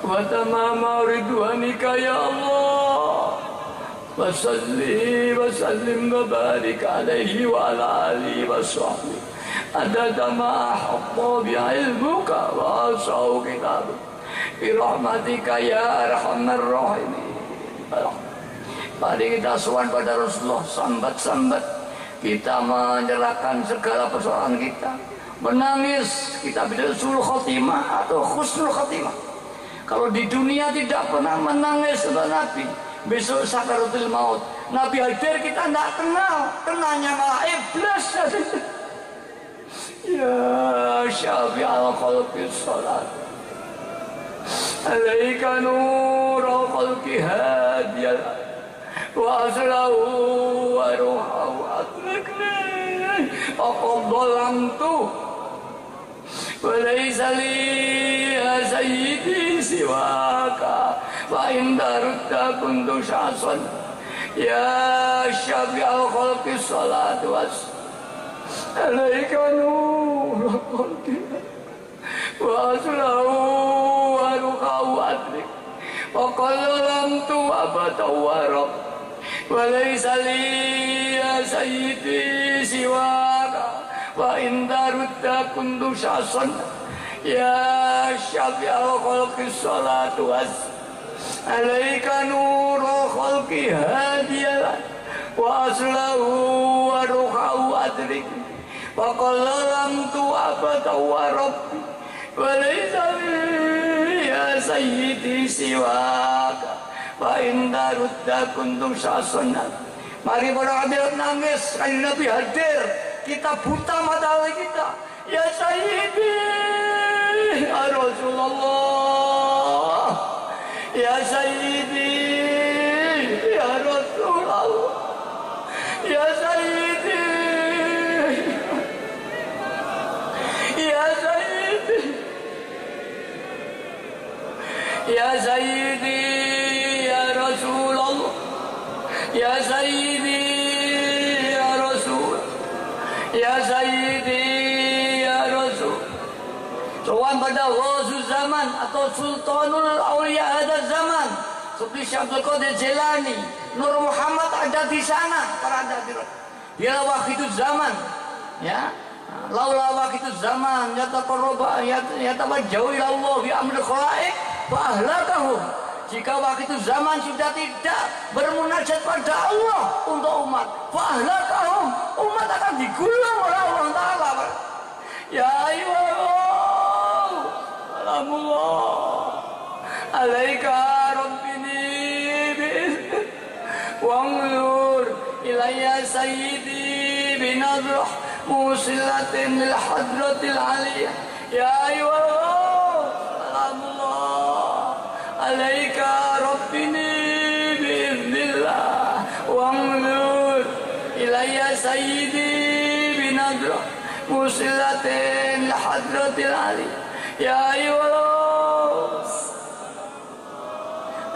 وتمام رضوانك يا الله وصلي وسلم وبارك عليه وعلى آله وصحبه عدد ما أحط بعلمك وأوسع كتابك برحمتك يا أرحم الراحمين. Mari kita sowan pada Rasulullah, sambat-sambat kita menyerahkan segala persoalan kita, menangis kita bisa sul khotimah atau khusnul khotimah. Kalau di dunia tidak pernah menangis untuk Nabi, besok sakaratul maut Nabi hadir kita tidak kenal, kenanya malah iblis. Ya syafi'al khalqi salat alaika nurul khalqi hadiyal wa aslahu wa ruhahu atrikni aqaddalamtu wa laysa li ya sayyidi siwaka wa inda rudda kuntu syason ya syafi'al khalqi salat was alaika nurul khalqi wa aslahu wa ruhahu atrikni وقللمت وبتورق وليس لي يا سيدي سواك وإن رد كنت شخصا يا شفيع الخلق الصلاة عليك نور الخلق هاديا وأصله وروحه أدرك وقللمت وبتورق وليس لي يا سيدي سواك وإن رد كنتم شاسنا. Mari para hadirat nangis, Kanjeng Nabi hadir, kita buta mata kita. Ya Sayyidi, ya Rasulullah, ya Sayyidi, ya Rasulullah, ya Sayyidi, ya Sayyidi, ya Sayyidi, ya Rasulullah, ya Sayyidi, ya Rasul, ya Sayyidi, ya Rasul. Sowan pada Ghaus zaman atau Sultanul Auliya hadaz zaman seperti Syekh Abdul Qadir Jilani, Nur Muhammad ada di sana, para hadirat. Dia waktu zaman, ya. Laula waktu zaman yataqarraba yatawajjahu ila Allah bi amri khalaiq wa ahlakahum. Jika waktu zaman sudah tidak bermunajat pada Allah untuk umat, fa ahlakahum, umat akan digulung oleh Allah Taala. Ya ayyuhal salamullah alaika rabbini bi'izni wanzur ilayya sayyidi binadhrah musilatin lil hadratil aliyah. Ya ayyuhal salamullah alaika rabbini bi'iznillah wanzur ilayya sayyidi binadhrah musilatin lil hadratil aliyah. Ya ayyuhal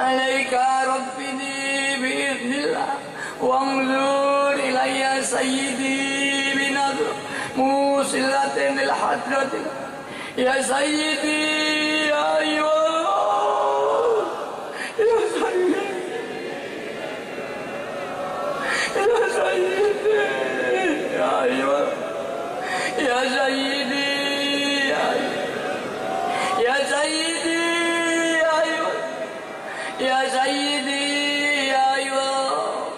alaika rabbini bi'iznillah wanzur ilayya sayyidi binadhrah musilatin lil hadratil. Ya sayyidi ya ayyuhal, ya sayyidi, ya sayyidi ya ayyuhal, ya sayyidi ya sayyidi ya ayyuhal, ya sayyidi ya ayyuhal,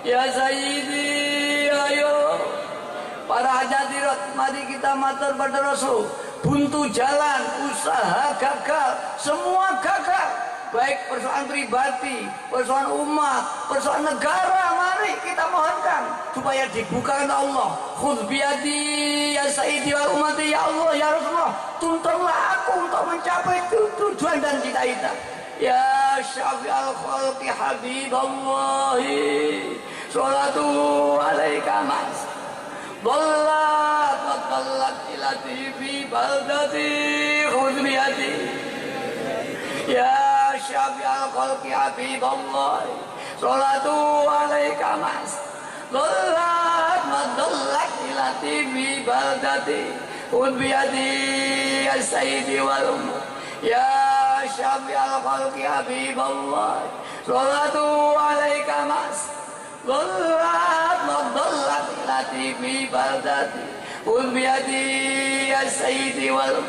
ya sayyidi ya ayyuhal. Para hadirat, mari kita matur pada Rasul. Buntu jalan, usaha gagal, semua gagal. Baik persoalan pribadi, persoalan umat, persoalan negara, mari kita mohonkan supaya dibukakan Allah. Khudh biyadi ya sayyidi wal ummati, ya Allah ya Rasulullah, tuntunlah aku untuk mencapai tujuan dan cita-cita. Ya syafi'al khalqi habiballahi, sholatu alaika mas Dhallat wa dhallat ilati fi baldati khudh biyadi. Ya syafi'al khalqi habibullah, salatu alaika mas. Dhallat wa dhallat ilati fi baldati khudh biyadi ya sayyidi wal umma. Ya syafi'al khalqi habibullah, salatu alaika mas. Dhallat wa dhallat ilati fi baldati khudh biyadi ya sayyidi wal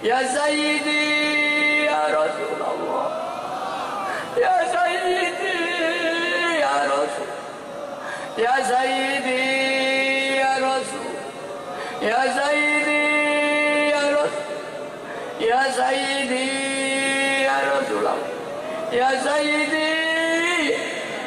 ya sayyidi ya Rasulullah, ya sayyidi ya Rasul, ya sayyidi ya Rasul, ya sayyidi ya Rasul, ya sayyidi ya Rasulullah, ya sayyidi.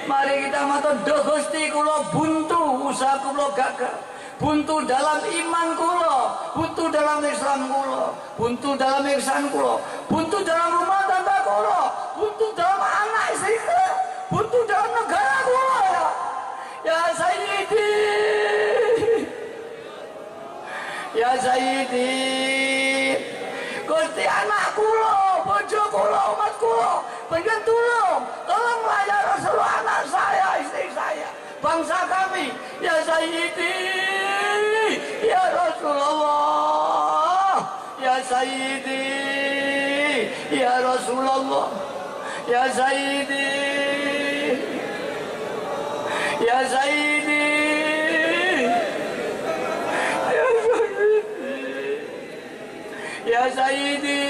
Mari kita matur duh Gusti kula buntu usaha kula gagal, buntu dalam iman kula, buntu dalam Islam kula, buntu dalam ihsan kula, buntu dalam rumah tangga kula, buntu dalam anak istri kula, buntu dalam negara kula. Ya Sayyidi, ya Sayyidi, Gusti anak kula, bojo kula, umat kula, pengen tolonglah ya Rasulullah, anak saya, istri saya, bangsa kami. Ya Sayyidi, ya Rasulullah, ya Sayyidi, ya Rasulullah, ya Sayyidi, ya Sayyidi, ya Sayyidi, ya Sayyidi.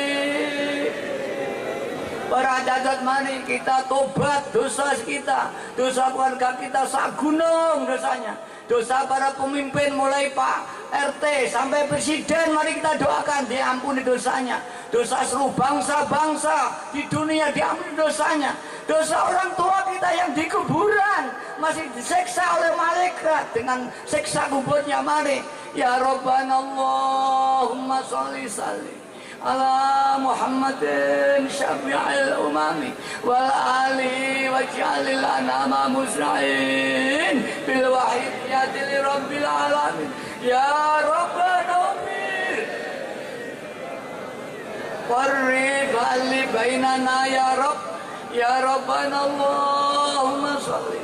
Para hadirat mari kita tobat dosa kita, dosa keluarga kita sak gunung dosanya, dosa para pemimpin mulai Pak RT sampai presiden, mari kita doakan diampuni dosanya, dosa seluruh bangsa-bangsa di dunia diampuni dosanya, dosa orang tua kita yang di kuburan masih diseksa oleh malaikat dengan seksa kuburnya. Mari ya Rabbana Allahumma sholli salli ala Muhammadin syafi'il umami wal ali waj'alil anama musra'in bil wahidiyati li rabbil alamin. Ya Rabbana umir qarrib ali bainana ya Rabb, ya Rabbana Allahumma sholli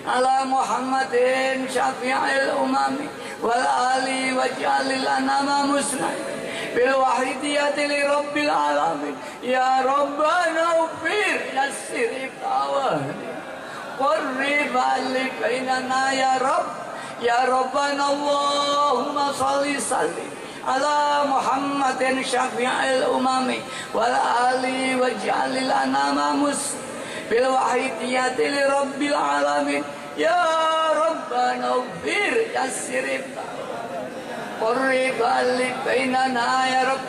ala Muhammadin syafi'il umami wal ali waj'alil anama musra'in bil wahidiyati li rabbil alamin. Ya Rabbana ufir yassir iftawah qarrib ali bainana ya Rabb, ya Rabbana Allahumma sholli salli ala Muhammadin syafi'il umami wal ali waj'alil anama mus bil wahidiyati li rabbil alamin. Ya Rabbana ufir yassir iftawah qarrib ali bainana ya Rabb.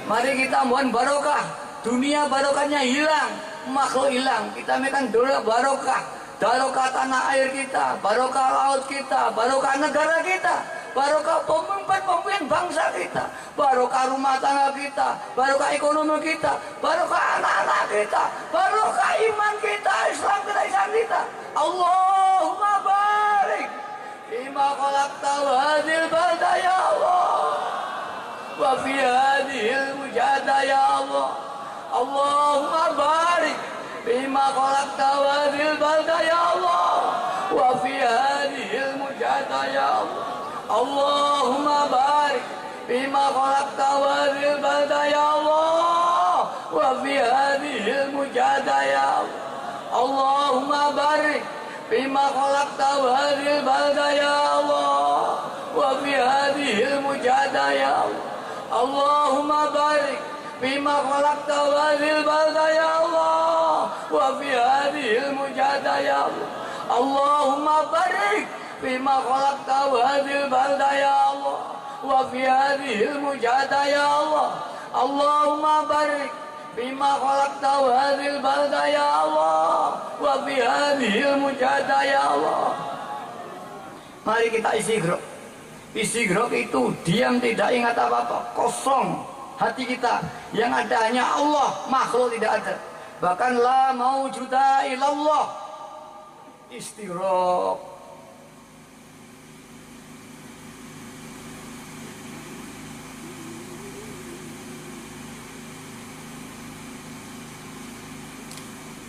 Mari kita mohon barokah, dunia barokahnya hilang, makhluk hilang, kita minta doa barokah, barokah tanah air kita, barokah laut kita, barokah negara kita, barokah pemimpin bangsa kita, barokah rumah tangga kita, barokah ekonomi kita, barokah anak-anak kita, barokah iman kita, Islam kita, ihsan kita. Allahumma barik bima khalaqta hadhil balda ya Allah wa fi hadhil mujahada ya Allah. Allahumma barik bima khalaqta hadhil balda ya Allah wa fi hadhil mujahada ya Allah. Allahumma barik bima khalaqta hadhil balda ya Allah wa fi hadhil mujahada ya Allah. Allahumma barik bima khalaqta hadhil balda ya Allah wa fi hadhil mujahada ya Allah. Allahumma barik bima khalaqta hadhil balda ya Allah wa fi hadhil mujahada ya Allah. Allahumma barik bima khalaqta hadhil balda ya Allah wa fi hadhil mujahada ya Allah. Allahumma barik bima khalaqta hadhil balda ya Allah wa fi hadhil mujahada ya Allah. Mari kita istighfar. Istighfar itu diam, tidak ingat apa-apa, kosong hati kita, yang ada hanya Allah, makhluk tidak ada. Bahkan la maujuda illallah. Istighfar.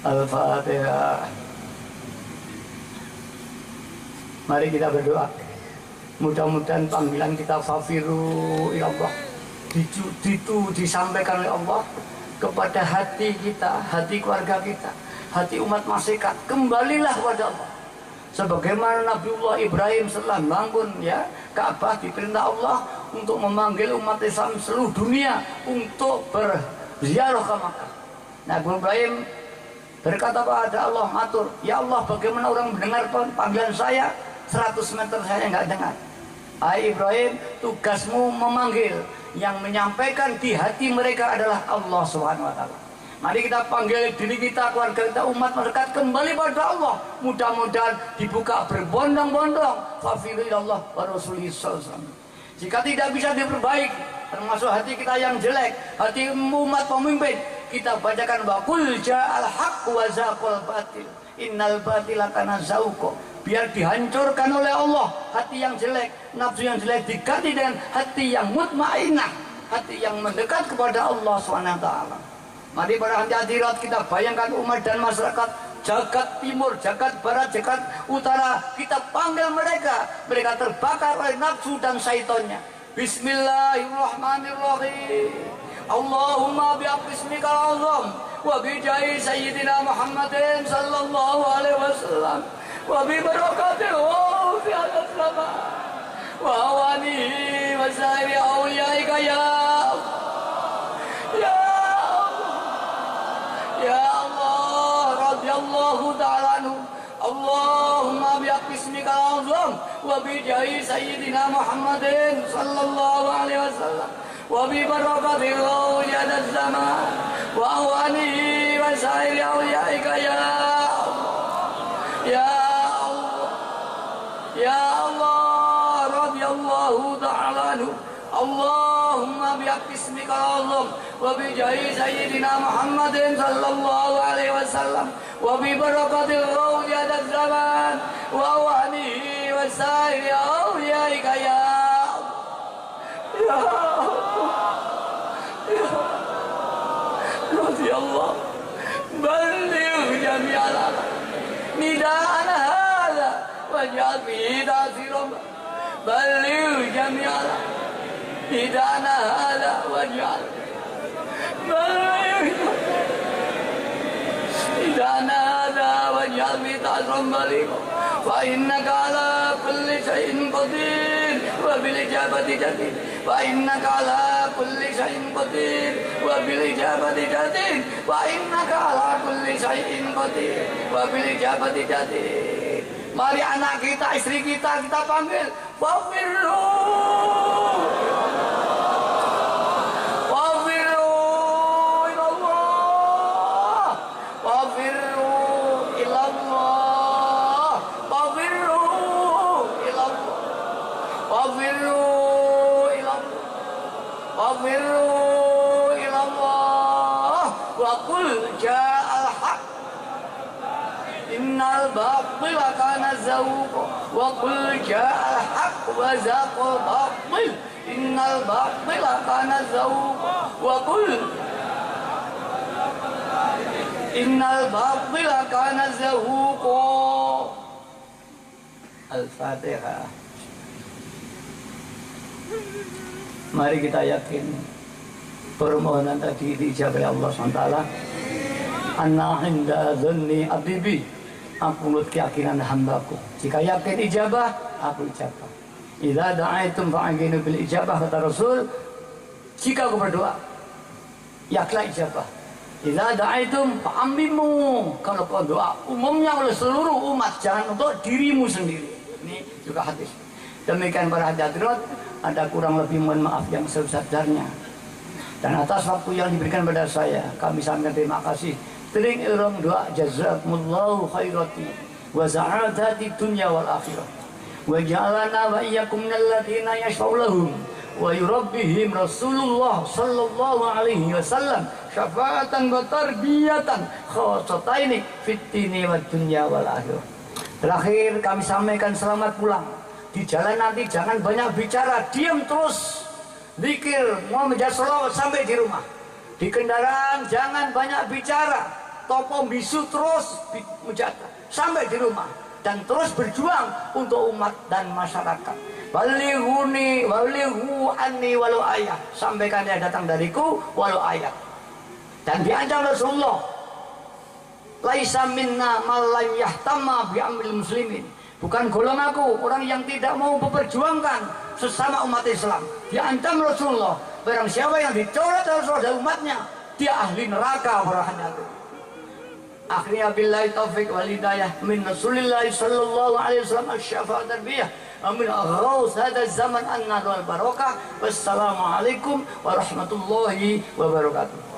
Al-Fatihah. Mari kita berdoa. Mudah-mudahan panggilan kita fafiru ya Allah disampaikan oleh Allah kepada hati kita, hati keluarga kita, hati umat masyarakat. Kembalilah kepada Allah. Sebagaimana Nabiullah Ibrahim setelah bangun ya Ka'bah, diperintah Allah untuk memanggil umat Islam seluruh dunia untuk berziarah ke Makkah. Nabi Ibrahim berkata kepada Allah, matur, ya Allah, bagaimana orang mendengar panggilan saya 100 meter saya nggak dengar. Hai Ibrahim, tugasmu memanggil, yang menyampaikan di hati mereka adalah Allah Subhanahu wa Ta'ala. Mari kita panggil diri kita, keluarga kita, umat masyarakat kembali pada Allah. Mudah-mudahan dibuka berbondong-bondong. Fafiru ilallah wa rasulih sallallahu. Jika tidak bisa diperbaiki, termasuk hati kita yang jelek, hati umat pemimpin, kita bacakan wa qul ja'al haqq wa zaqal batil innal batila kana zauqa. Biar dihancurkan oleh Allah hati yang jelek, nafsu yang jelek, diganti dengan hati yang mutmainnah, hati yang mendekat kepada Allah SWT. Mari pada hadirat kita bayangkan umat dan masyarakat jagat timur, jagat barat, jagat utara, kita panggil mereka. Mereka terbakar oleh nafsu dan syaitannya. Bismillahirrahmanirrahim. Allahumma bi'ismikal azam wa bijahi sayyidina Muhammadin sallallahu alaihi wasallam wa bi barakatil fi hadha zaman wa awanihi wa sa'iri awliyaika ya Allah radhiyallahu ta'ala anhu. Allahumma bi'ismikal azam wa bijahi sayyidina Muhammadin sallallahu alaihi wasallam wa bi barakatil fi hadha zaman wa awanihi wa sa'iri awliyaika ya Allah radhiyallahu ta'ala anhu. Allahumma bi'ismikal azam wa bijahi sayyidina Muhammadin sallallahu alaihi wasallam wa bi barakatil fi hadha zaman wa awanihi wa sa'iri awliyaika ya Allah balligh jami'al nida'ana hadha waj'al bihi ta'ziran balligh jami'al nida'ana hadha waj'al balligh nida'ana hadha waj'al bihi ta'ziran balligh fa innaka ala kulli shay'in qadir wa bil ijabati jadir wa innaka ala kulli shay'in qadir wa bil ijabati jadir wa innaka ala kulli shay'in qadir wa bil ijabati jadir. Mari anak kita, istri kita panggil. Wafirru ilallah, wafirru ilallah, wafirru ilallah, wafirru ilallah, wafirru ilallah, wa qul ja'al haqq innal batila kana zahuqa wa qul ja'al haqq wa zaqal batil innal batila kana zahuqa wa qul innal batila kana zahuqa. Al-Fatihah. Mari kita yakin permohonan tadi diijabah Allah SWT. Anna inda dhanni abdi, aku menurut keyakinan hambaku. Jika yakin ijabah, aku ijabah. Idza da'aitum fa'aginu bil ijabah, kata Rasul. Jika aku berdoa, yakinlah ijabah. Idza da'aitum fa'ammimu, kalau kau doa umumnya oleh seluruh umat, jangan untuk dirimu sendiri. Ini juga hadis. Demikian para hadirat, ada kurang lebih mohon maaf yang sebesar-besarnya. Dan atas waktu yang diberikan pada saya, kami sampaikan terima kasih. Tering irong doa jazakumullahu khairati wa sa'adati dunya wal akhirah wa ja'alana wa iyyakum minal ladzina yashfa'u lahum wa yurabbihim Rasulullah sallallahu alaihi wasallam syafa'atan wa tarbiyatan khassataini fit dini wad dunya wal akhirah. Terakhir kami sampaikan selamat pulang. Di jalan nanti jangan banyak bicara, diam terus. Zikir, mau menjadi sholawat sampai di rumah. Di kendaraan jangan banyak bicara. topo bisu terus menjaga sampai di rumah dan terus berjuang untuk umat dan masyarakat. Balighu anni walau ayat, sampaikan yang datang dariku walau ayat. Dan diancam Rasulullah, laisa minna man lam yahtamma bi amril muslimin, bukan golongan aku orang yang tidak mau memperjuangkan sesama umat Islam. Diancam Rasulullah, barang siapa yang dicoret Rasulullah dan umatnya, dia ahli neraka burhannya. Akhirnya billahi taufiq wal hidayah min Rasulillah sallallahu alaihi wasallam asy-syafa'at tarbiyah amin ghaus hada zaman an-nar wal barakah. Wassalamualaikum warahmatullahi wabarakatuh.